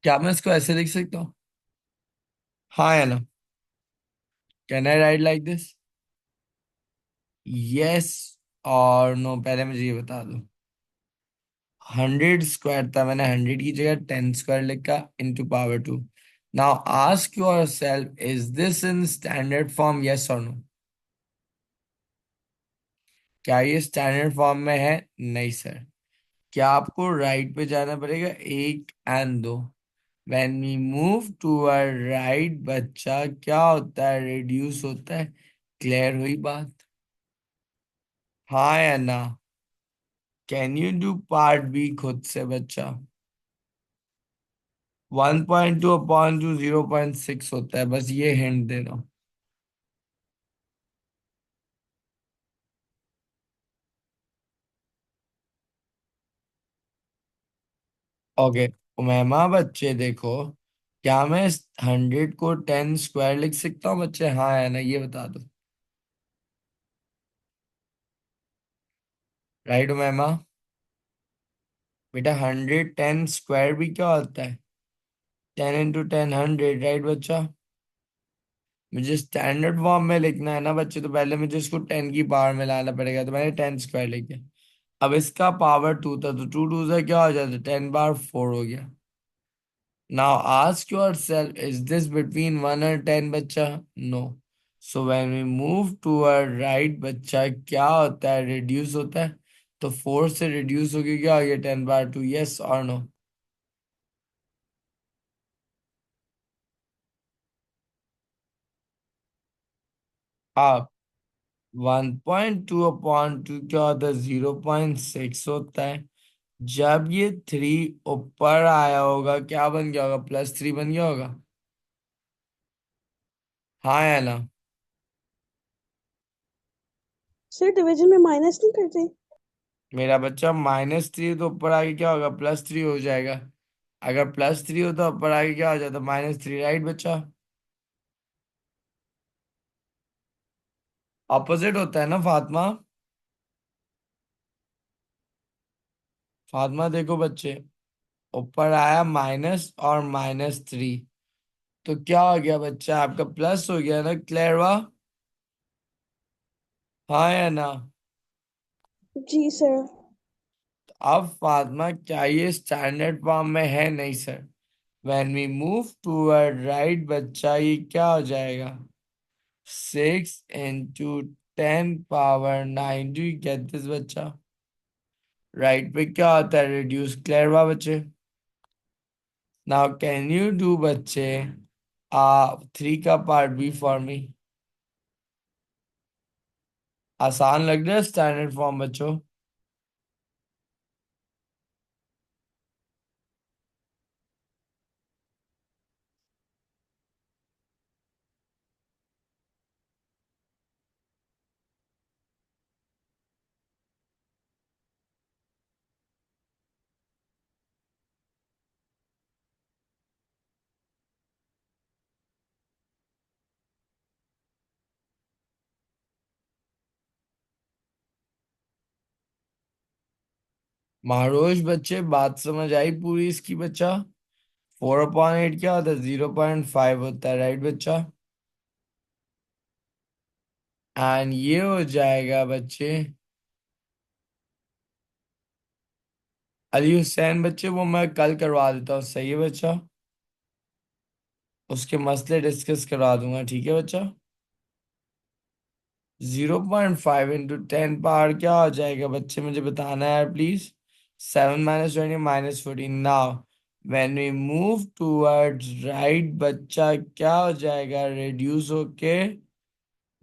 क्या मैं इसको ऐसे लिख सकता हूँ? हाँ या ना? Can I right like this? Yes और नो, पहले मुझे ये बता दो। 100 स्क्वायर था, मैंने 100 की जगह 10 स्क्वायर लिखा into power 2। Now ask your self, is this in standard form, yes और नो? क्या ये स्टैंडर्ड फॉर्म में है? नहीं सर। क्या आपको राइट पे जाना पड़ेगा? 1 और 2। When we move to right बच्चा क्या होता है? रिड्यूस होता है। क्लियर हुई बात? हाँ या ना? Can you do part B खुद से बच्चा? 1.2/2 0.6 होता है, बस ये हिंट दे रहा हूँ। ओके। उमेमा बच्चे देखो, क्या मैं 100 को 10 स्क्वायर लिख सकता हूँ बच्चे? हाँ या ना, ये बता दो। राइट उमेमा? बेटा 110 स्क्वायर भी क्या होता है? 10 × 10 100, राइट बच्चा? मुझे स्टैंडर्ड फॉर्म में लिखना है ना बच्चे, तो पहले मुझे इसको 10 की पावर में लाना पड़ेगा, तो मैंने 10 स्क्वायर लिखा। अब इसका पावर 2 था, तो 2 2 से क्या हो जाता? 10 × 4 हो गया। Now ask yourself, is this between 1 and 10 बच्चा? No. So when we move to our right बच्चा क्या होता है? Reduce होता है। तो 4 से reduce होगी, क्या हो गया? 10/2, yes or no? आप 1.2/2 क्या होता है? 0.6 होता है। जब ये 3 ऊपर आया होगा, क्या बन गया होगा? +3 बन गया होगा। हाँ या ना? सर डिवीजन में माइनस नहीं करते? मेरा बच्चा -3 तो ऊपर आगे क्या होगा? +3 हो जाएगा। अगर +3 होता ऊपर आगे क्या हो जाता? -3, राइट बच्चा? ऑपोजिट होता है ना फातिमा? फातिमा देखो बच्चे, ऊपर आया माइनस और -3, तो क्या हो गया बच्चा? आपका प्लस हो गया ना? क्लियर? हाँ या ना? जी सर। अब फातिमा क्या ये स्टैंडर्ड फॉर्म में है? नहीं sir. When we move to right बच्चा ये क्या हो जाएगा? 6 × 10⁹ डू यू गेट दिस बच्चा? राइट पे क्या होता है? रिड्यूस। क्लियर हुआ बच्चे? नाउ कैन यू डू बच्चे 3 का पार्ट बी फॉर मी? आसान लग रहा है स्टैंडर्ड फॉर्म बच्चों? महारोश बच्चे बात समझ आई पूरी इसकी बच्चा? 4/8 क्या होता है? 0.5 होता है, राइट बच्चा? एंड ये हो जाएगा बच्चे अली हुसैन बच्चे, वो मैं कल करवा देता हूँ, सही है बच्चा? उसके मसले डिस्कस करवा दूंगा, ठीक है बच्चा? 0.5 × 10 पावर क्या हो जाएगा बच्चे? मुझे बताना है यार please. 7 - 20 -14। Now when we move towards right बच्चा क्या हो जाएगा? रिड्यूस होके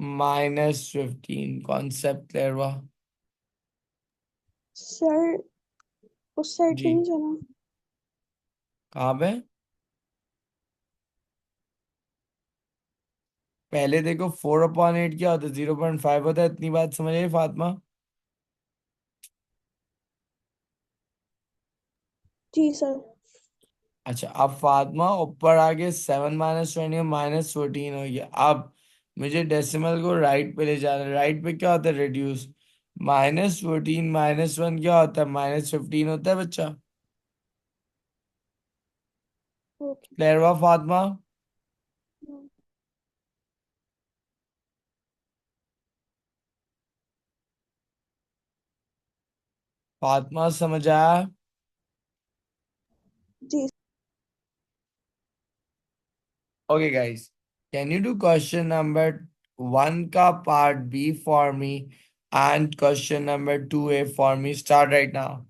-15। कॉन्सेप्ट क्लियर हुआ? सर उस साइड पे जी। नहीं जाना। कहाँ पे? पहले देखो 4/8 क्या होता है? 0.5 होता है, इतनी बात समझ आई फातिमा? जी सर। अच्छा, अब फातिमा ऊपर आगे 7 - 20 -14 हो गया। अब मुझे डेसिमल को राइट पे ले जाना है। राइट पे क्या होता है? रिड्यूस। -14 -1 क्या होता है? -15 होता है बच्चा। ओके। क्लियर हुआ फातिमा? फातिमा समझ आया? जी okay guys, can you do question number 1 का part B for me and question number 2A for me? Start right now.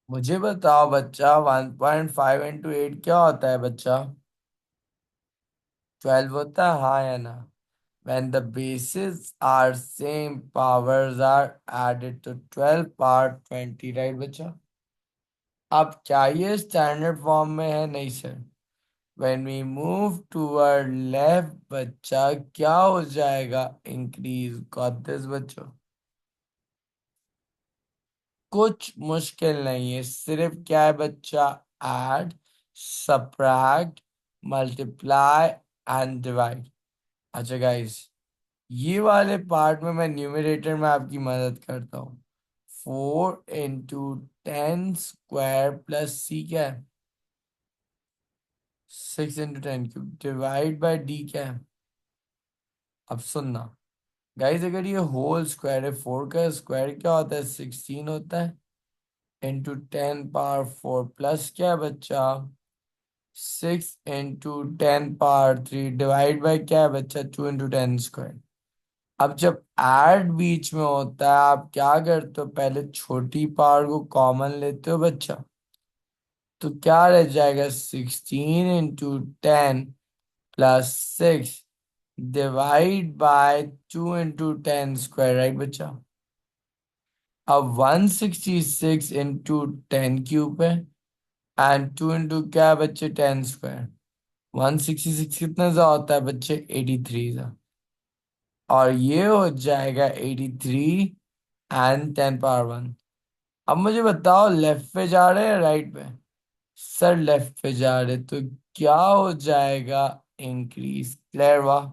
मुझे बताओ बच्चा, 1.5 इंटू 8 क्या होता है बच्चा? 12 होता है, हाँ या ना? When the bases are same, powers are added to 12 power 20, right बच्चा? अब क्या ये स्टैंडर्ड फॉर्म में है? नहीं sir. When we move toward left बच्चा क्या हो जाएगा? इंक्रीज। गॉट दिस बच्चों? कुछ मुश्किल नहीं है, सिर्फ क्या है बच्चा? Add, subtract, multiply and divide. अच्छा गाइस, ये वाले पार्ट में मैं न्यूमरेटर में आपकी मदद करता हूँ। 4 into 10 स्क्वायर प्लस सी क्या है? 6 into 10 cube divide by D क्या है? अब सुनना गाइस, अगर ये होल स्क्वायर है, 4 का स्क्वायर क्या होता है? 16 होता है। इंटू 10 पावर 4 प्लस क्या है बच्चा? 6 into 10 पावर 3 डिवाइड बाय क्या है बच्चा? 2 into 10 स्क्वायर। अब जब ऐड बीच में होता है, आप क्या करते हो? पहले छोटी पावर को कॉमन लेते हो बच्चा, तो क्या रह जाएगा? 16 into 10 plus 6 divide by 2 into 10 square, right बच्चा? अब 166 into 10 क्यूब है एंड 2 into क्या है बच्चे? 10 स्क्वायर। 166 कितना सा होता है बच्चे? 83 सा। और ये हो जाएगा 83 एंड 10 पावर 1। अब मुझे बताओ, लेफ्ट पे जा रहे हैं राइट पे? सर लेफ्ट पे जा रहे, तो क्या हो जाएगा? इंक्रीज। क्लियर? वाह,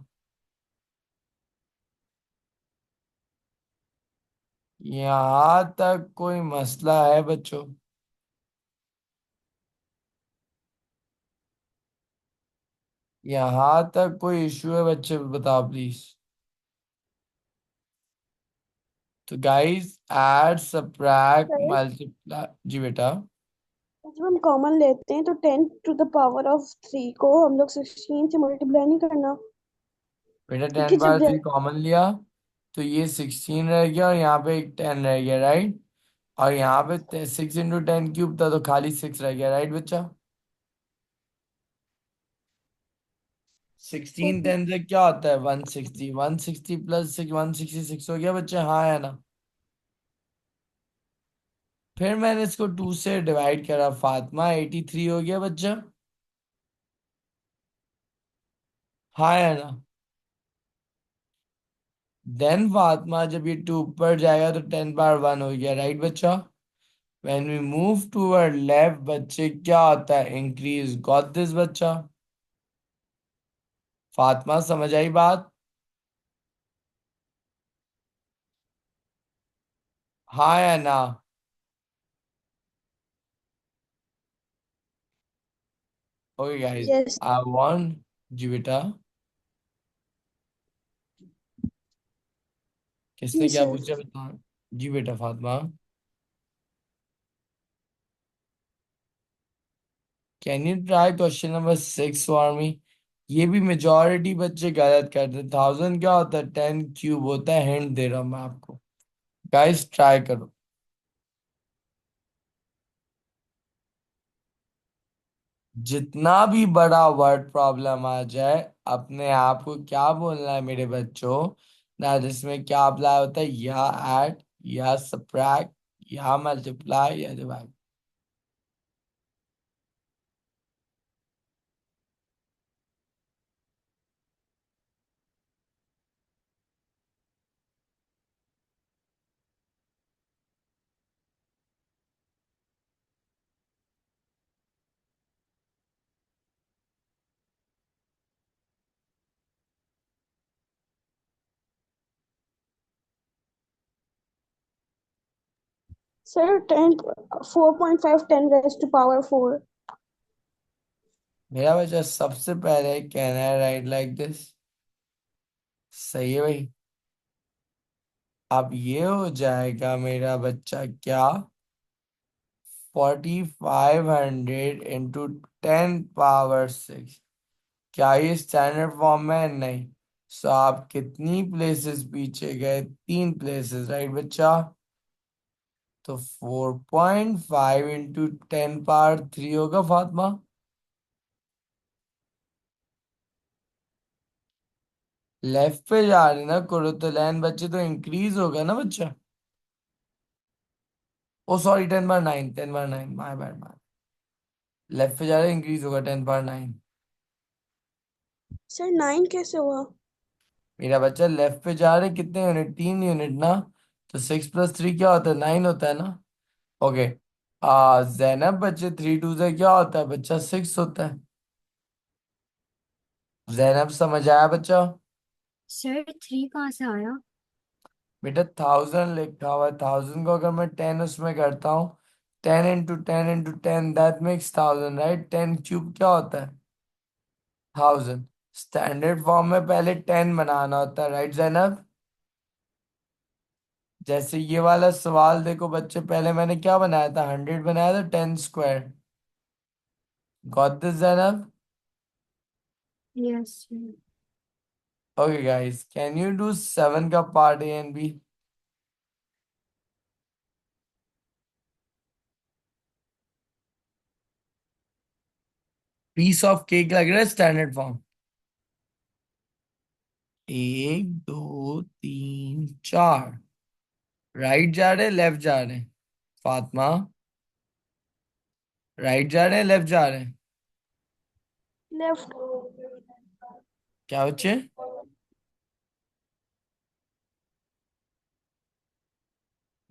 यहाँ तक कोई मसला है बच्चों? यहाँ तक कोई इशू है बच्चे? बताओ प्लीज। तो guys, add, subtract, sir, multiply. जी बेटा। जब हम कॉमन लेते हैं तो 10 to the power of 3 को हम लोग 16 से मल्टीप्लाई नहीं करना, बेटा क्योंकि 10 पावर 3 कॉमन लिया तो ये 16 रह गया और यहाँ पे एक 10 रह गया, राइट? और यहाँ पे 6 into 10 क्यूब था तो खाली 6 रह गया, राइट बच्चा? 16 10 से क्या होता है? 160। 160 प्लस 6 166 हो गया बच्चे, हाँ है ना? फिर मैंने इसको 2 से डिवाइड करा, फातिमा 83 हो गया बच्चा, हाँ है ना? देन फातिमा जब ये 2 ऊपर जाएगा तो 10 पावर 1 हो गया, राइट बच्चा? When we move toward left बच्चे क्या होता है? इंक्रीज। गॉट दिस बच्चा? फातिमा समझ आई बात? हाँ या ना? Okay guys, yes I want. जी बेटा, किसने जी क्या सर। पूछा बता? जी बेटा Fatima, can you try question number 6 for me? ये भी मेजॉरिटी बच्चे गलत करते। 1000 क्या होता है? 10 क्यूब होता है। हिंट दे रहा हूं मैं आपको, गाइस ट्राई करो। जितना भी बड़ा वर्ड प्रॉब्लम आ जाए, अपने आप को क्या बोलना है मेरे बच्चों? ना जिसमें क्या अप्लाई होता है? या ऐड, या सब्ट्रैक्ट, या मल्टीप्लाई, या divide. Sir 4.5 10 raised to power 4. मेरा बच्चा सबसे पहले can I right like this. सही है भाई। अब ये हो जाएगा मेरा बच्चा क्या, 4500 × 10 पावर 6। क्या ये स्टैंडर्ड फॉर्म में है? नहीं। सो आप कितनी प्लेसेस पीछे गए? 3 प्लेसेस, राइट बच्चा? तो 4.5 × 10 पावर 3 होगा फातिमा। लेफ्ट पे जा रहे ना करो तो लैन बच्चे, तो इंक्रीज होगा ना बच्चा। Oh sorry, 10 power 9, 10 power 9, my bad my. Left पे जा रहे इंक्रीज होगा 10 पावर 9। सर 9 कैसे हुआ? मेरा बच्चा लेफ्ट पे जा रहे कितने यूनिट? 3 यूनिट ना। तो 6 + 3 क्या होता है? 9 होता है ना। ओके। जैनब बच्चे 3 2 से क्या होता है बच्चा? 6 होता है। जैनब समझ आया बच्चा? सर 3 कहाँ से आया? बेटा 1000 लिखा हुआ है, 1000 को अगर मैं 10 उसमें करता हूँ, 10 × 10 × 10 दैट मेक्स 1000, राइट? 10³ क्या होता है? 1000। स्टैंडर्ड फॉर्म में पहले 10 बनाना होता है, राइट जैनब? जैसे ये वाला सवाल देखो बच्चे, पहले मैंने क्या बनाया था? 100 बनाया था, 10² got this Zainab? Yes sir. Okay guys, can you do 7 का part A and B? Piece of cake लग रहा है स्टैंडर्ड फॉर्म। 1 2 3 4। राइट जा रहे लेफ्ट जा रहे? फातिमा, राइट जा रहे हैं लेफ्ट जा रहे हैं? लेफ्ट। क्या बच्चे?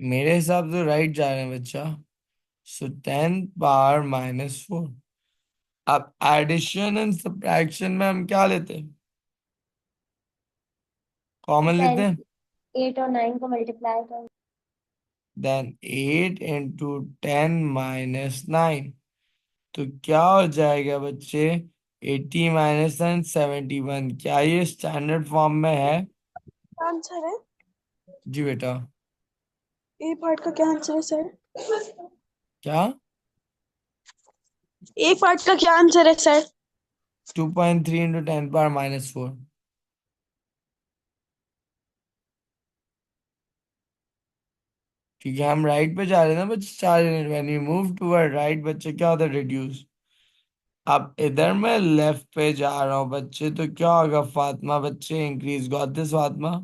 मेरे हिसाब से राइट जा रहे हैं बच्चा। सो 10 पावर -4। अब एडिशन एंड सब्ट्रैक्शन में हम क्या लेते हैं? कॉमन लेते 10 हैं। 8 और 9 को मल्टीप्लाई कर। देन 8 × 10 - 9। तो क्या हो जाएगा बच्चे? 80 - 9 71। क्या ये स्टैंडर्ड फॉर्म में है? आंसर है। जी बेटा। ए पार्ट का क्या आंसर है सर? क्या? ए पार्ट का क्या आंसर है सर? 2.3 × 10 पावर -4। क्योंकि हम राइट पे जा रहे हैं ना बच्चे, 4 unit. When you move toward right बच्चे क्या होता है? रिड्यूस। अब इधर मैं लेफ्ट पे जा रहा हूँ बच्चे, तो क्या होगा फातिमा बच्चे? Increase. Got this Fatima?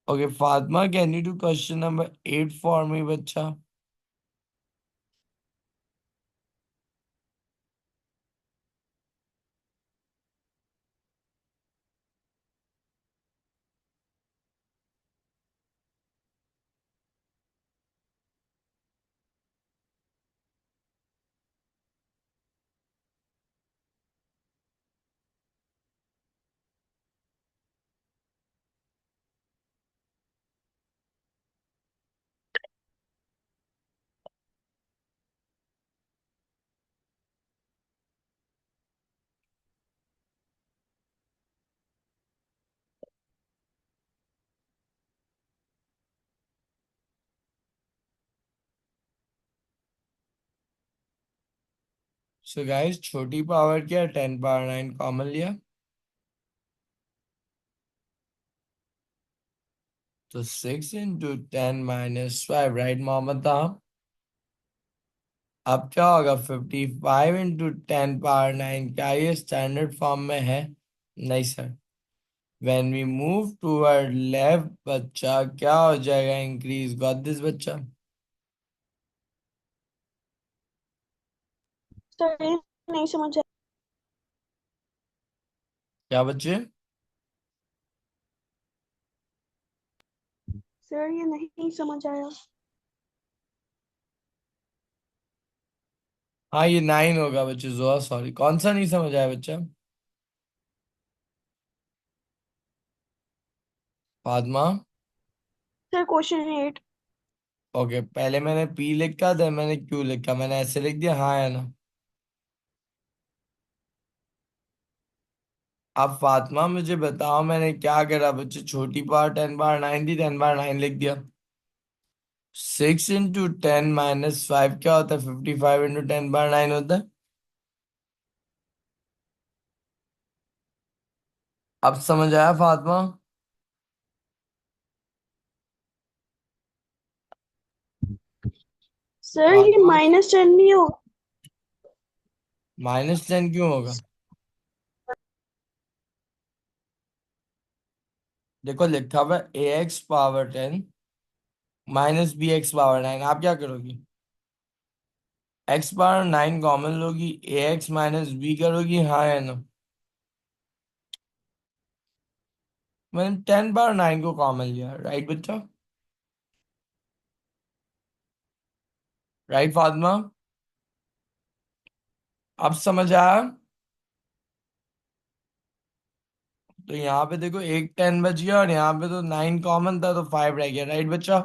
Okay Fatima, can you do question number 8 for me बच्चा? सो गाइस, छोटी पावर क्या? 10 पावर 9 कॉमन लिया, तो 6 × 10 - 5, राइट मोहम्मद साहब? अब क्या होगा? 55 × 10 पावर 9। क्या ये स्टैंडर्ड फॉर्म में है? नहीं sir. When we move toward left बच्चा क्या हो जाएगा? इंक्रीज। गॉट दिस बच्चा? सर ये नहीं समझ आया। क्या बच्चे? सर ये नहीं समझ आया। हाँ ये 9 होगा बच्चे। जोआ सॉरी, कौन सा नहीं समझ आया बच्चा? फातिमा? Sir question 8। ओके, पहले मैंने P लिखा था, मैंने Q लिखा, मैंने ऐसे लिख दिया, हाँ या ना। अब फातिमा मुझे बताओ मैंने क्या करा बच्चे, छोटी पावर 10 पावर 9 थी, 10 पावर 9 लिख दिया। 6 × 10 - 5 क्या होता है? 55 × 10 पावर 9 होता है। अब समझ आया फातिमा? सर ये फातिमा, -10 नहीं हो? -10 क्यों होगा? देखो लिखा हुआ AX पावर 10 - BX पावर 9, आप क्या करोगी? X पावर 9 कॉमन लोगी, AX - B करोगी, हाँ या ना? मैंने 10 पावर 9 को कॉमन लिया, राइट बच्चा? राइट फातिमा? अब समझ आया? तो यहाँ पे देखो एक 10 बच गया, और यहाँ पे तो 9 कॉमन था, तो 5 रह गया, राइट बच्चा?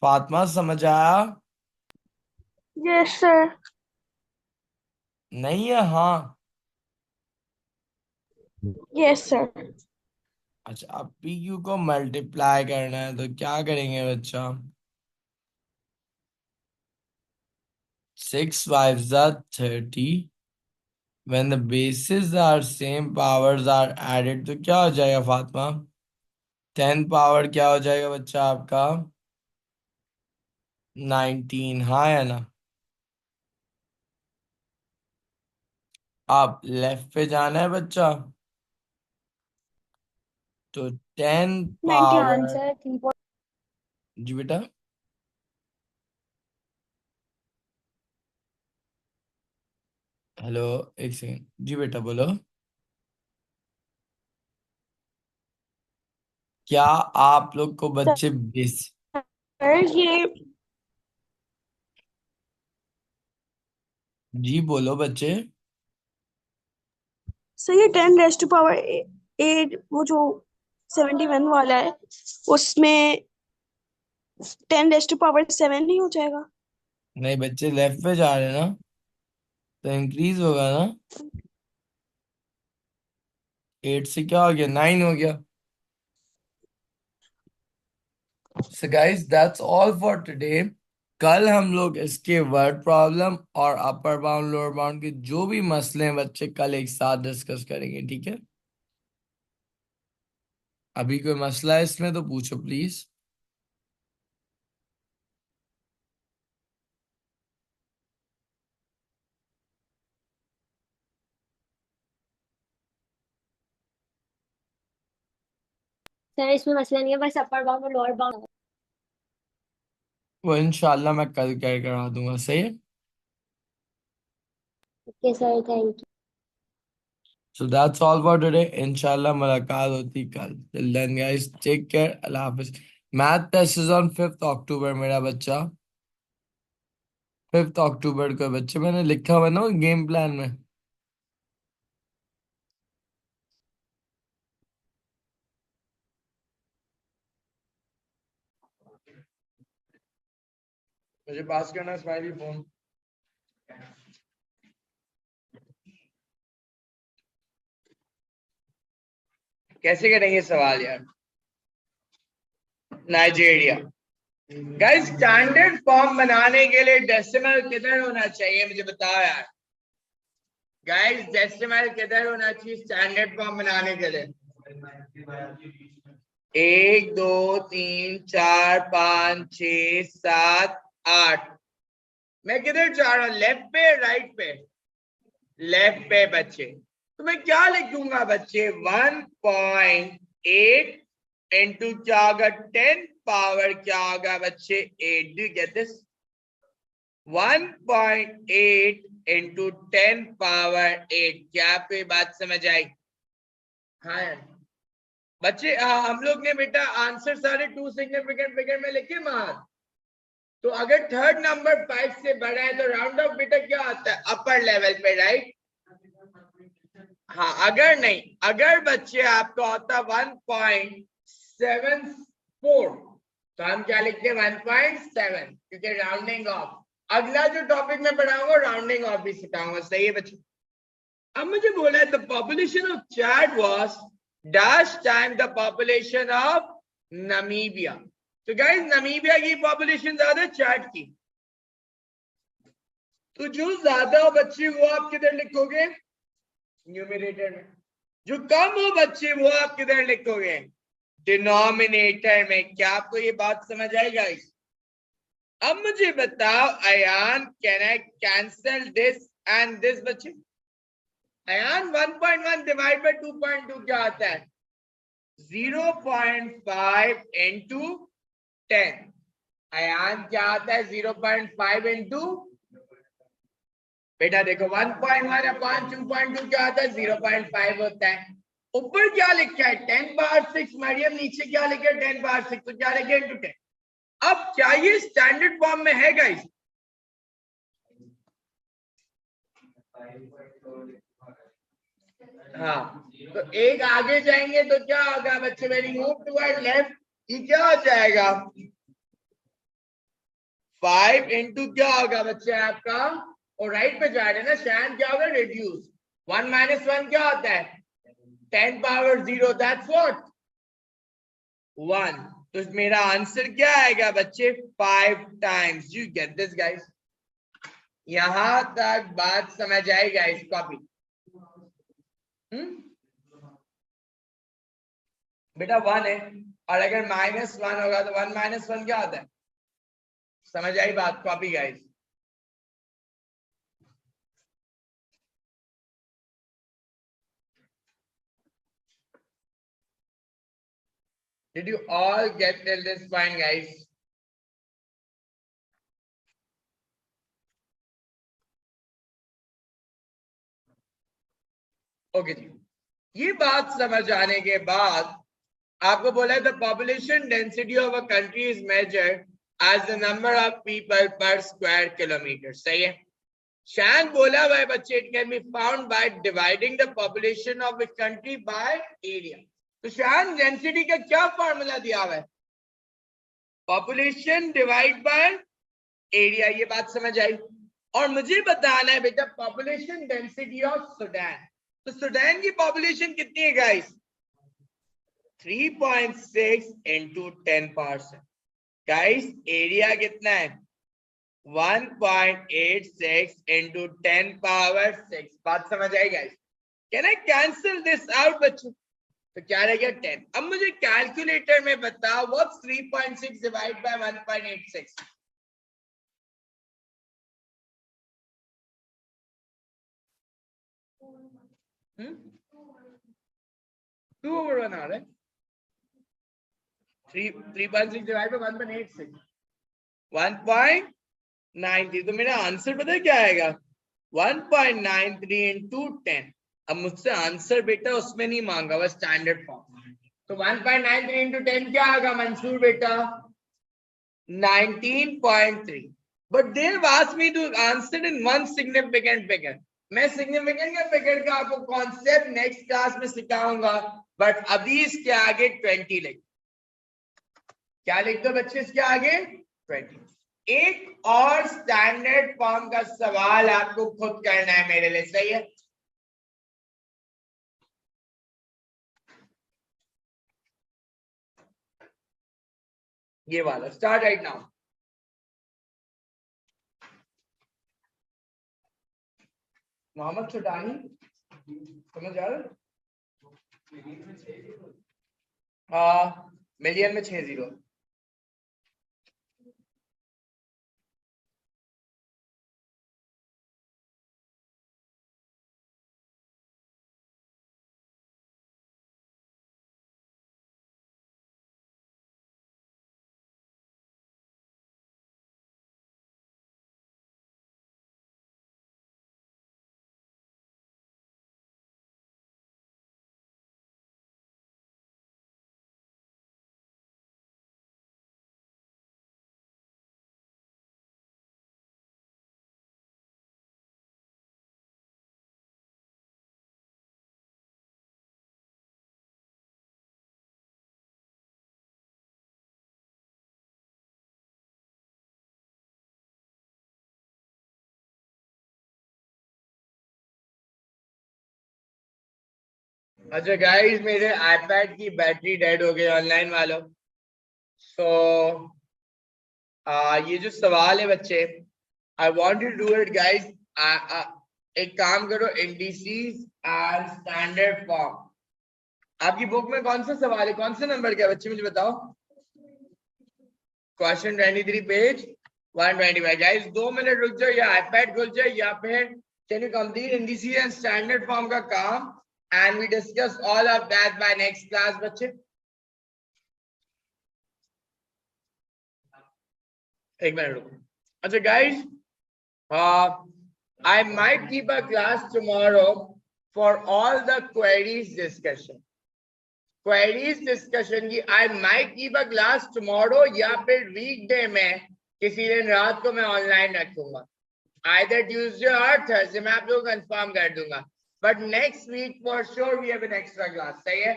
फातिमा समझ आया? Yes sir. नहीं है, हाँ? Yes sir. अच्छा, अब PQ को मल्टीप्लाई करना है, तो क्या करेंगे बच्चा? 6 5 30, when the bases are same, powers are added, तो क्या हो जाएगा फातिमा? 10 पावर क्या हो जाएगा बच्चा आपका? 19, हाँ या ना? आप लेफ्ट पे जाना है बच्चा, तो 10 90 पावर, आंसर 3. जी बेटा, हेलो, एक सेकंड, जी बेटा बोलो। क्या आप लोग को बच्चे बेस, सर ये जी बोलो बच्चे। सर ये 10⁻8 वो जो 71 वाला है उसमें 10⁻7 नहीं हो जाएगा? नहीं बच्चे, लेफ्ट पे जा रहे हैं ना, तो इंक्रीज होगा ना। 8 से क्या हो गया? 9 हो गया। So guys, that's all for today. कल हम लोग इसके वर्ड प्रॉब्लम और अपर बाउंड लोअर बाउंड के जो भी मसले हैं बच्चे, कल एक साथ डिस्कस करेंगे, ठीक है? अभी कोई मसला है इसमें तो पूछो प्लीज। सर इसमें मसला नहीं है, बस अपर बाउंड और लोअर बाउंड. वो इंशाल्लाह मैं कल क्या करा दूंगा, सही है? Okay sir, thank you. So that's all for today. इंशाल्लाह मुलाकात होती कल। Till then guys, take care. अल्लाह हाफिज। Math test is on 5th October मेरा बच्चा। 5th अक्टूबर को बच्चे, मैंने लिखा हुआ ना गेम प्लान में। मुझे पास करना स्माइली फोन। कैसे करेंगे सवाल यार? नाइजीरिया। गाइस, स्टैंडर्ड फॉर्म बनाने के लिए डेसिमल किधर होना चाहिए मुझे बताओ यार। गाइस, डेसिमल किधर होना चाहिए स्टैंडर्ड फॉर्म बनाने के लिए? 1 2 3 4 5 6 7 8। मैं किधर जा रहा हूँ, लेफ्ट पे राइट पे? लेफ्ट पे बच्चे। तो मैं क्या लिखूंगा बच्चे? 1.8 इंटू क्या होगा? 10 पावर क्या होगा बच्चे? 8। Do get this? 1.8 into 10 power 8। क्या आपको ये बात समझ आई? हाँ बच्चे, हम लोग ने बेटा आंसर सारे 2 सिग्निफिकेंट फिगर में लिखे मार। तो अगर थर्ड नंबर 5 से बड़ा है तो राउंड ऑफ बेटा क्या आता है? अपर लेवल पे, राइट? हाँ, अगर नहीं, अगर बच्चे आपका होता 1.74, तो हम क्या लिखते हैं 1.7 क्योंकि राउंडिंग ऑफ। अगला जो टॉपिक मैं पढ़ाऊंगा राउंडिंग ऑफ भी सिखाऊंगा। सही है बच्चों। अब मुझे बोला है the population of Chad was dash time the population of Namibia. तो गाइस नमीबिया की पॉपुलेशन ज्यादा है चैड की। तो जो ज्यादा बच्चे वो आप किधर लिखोगे न्यूमरेटर में, जो कम हो बच्चे वो आप किधर लिखोगे डिनोमिनेटर में। क्या आपको ये बात समझ आई गाइस? अब मुझे बताओ Ayan can I cancel this and this बच्चे? अयान 1.1 डिवाइड बाय 2.2 क्या आता है 0.5 इंटू 10। अयान क्या आता है 0.5 इंटू बेटा देखो 1.1 अपॉन 2.2 क्या आता है 0.5 होता है। ऊपर क्या लिखा है 10 पावर 6 मरियम, नीचे क्या लिखा है 10 पावर 6 तो क्या लिखा है इंटू 10। अब क्या ये स्टैंडर्ड फॉर्म में है गाइस? हाँ तो एक आगे जाएंगे तो क्या होगा बच्चे वेरी मूव टुवर्ड लेफ्ट, ये क्या हो जाएगा 5 इंटू क्या होगा बच्चे आपका और राइट पे जा रहे हैं ना शैन क्या होगा रिड्यूस 1 माइनस 1 क्या होता है 10 पावर 0 दैट्स व्हाट 1। तो मेरा आंसर क्या आएगा बच्चे 5 times. You get this guys? यहां तक बात समझ आई गाइस? कॉपी बेटा 1 है और अगर -1 होगा तो 1 माइनस 1 क्या होता है? समझ आई बात? Copy guys. Did you all get till this point guys? Okay जी, ये बात समझ आने के बाद आपको बोला है the population density of a country is measured as the number of people per square kilometre. सही है। शैन बोला भाई बच्चे it can be found by dividing the population of a country by area. तो शैन डेंसिटी का क्या फॉर्मूला दिया हुआ है पॉपुलेशन डिवाइड बाय एरिया। ये बात समझ आई? और मुझे बताना है बेटा पॉपुलेशन डेंसिटी ऑफ सूडान। तो सूडान की पॉपुलेशन कितनी है guys 3.6 into 10 power 7। Guys area कितना है 1.86 इंटू 10 पावर 6। बात समझ आई guys? Can I cancel this out बच्चों? तो क्या रह गया 10। अब मुझे कैलकुलेटर में बताओ what's 3.6 divide by 1.86? Two over 1 आ रहा है 3.6 डिवाइड बाय 1.86 1.93। तो मेरा आंसर पता है क्या आएगा 1.93 इंटू 10। अब मुझसे आंसर बेटा उसमें नहीं मांगा हुआ स्टैंडर्ड फॉर्म। तो 1.93 इंटू 10 क्या आएगा मंसूर बेटा 19.3। But there was me to answer in one significant figure. मैं सिग्निफिकेंट का फिगर का आपको कॉन्सेप्ट नेक्स्ट क्लास में सिखाऊंगा, बट अभी इसके आगे 20 लिख। क्या लिख दो बच्चे इसके आगे 20। एक और स्टैंडर्ड फॉर्म का सवाल आपको खुद करना है मेरे लिए। सही है? ये वाला स्टार्ट राइट नाउ। मोहम्मद छुटानी समझ आ रहा? हाँ मिलियन में 6 जीरो। अच्छा गाइस, मेरे आईपैड की बैटरी डेड हो गई ऑनलाइन वालों। सो ये जो सवाल है बच्चे, I want to do it guys. एक काम करो, इंडिसेस एंड स्टैंडर्ड फॉर्म। आपकी बुक में कौन सा सवाल है, कौन सा नंबर क्या बच्चे मुझे बताओ? Question 23 page 125। गाइस 2 मिनट रुक जाओ, या आईपैड खुल जाए या फिर can you complete indices and standard form का काम and we discuss all of that by next class बच्चे। एक मिनट रुको। अच्छा guys, I might keep a class tomorrow for all the queries discussion. Queries discussion की I might keep a class tomorrow, या फिर वीकडे में किसी दिन रात को मैं ऑनलाइन रखूंगा, either Tuesday or Thursday। मैं आप लोगों को कंफर्म कर दूंगा, but next week for sure we have an extra class। सही है?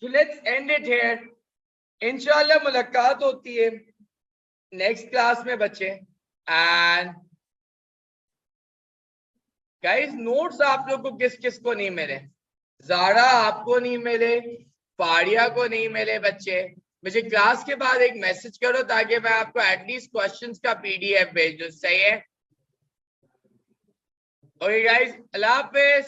So let's end it here। इंशाल्लाह मुलाकात होती है नेक्स्ट क्लास में बच्चे। एंड गाइस नोट्स आप लोग को किस किस को नहीं मिले? ज़ारा आपको नहीं मिले, फारिया को नहीं मिले बच्चे। मुझे क्लास के बाद एक मैसेज करो ताकि मैं आपको एटलीस्ट क्वेश्चंस का पीडीएफ भेज दूं। सही है? ओके गाइस, अल्लाह हाफिज।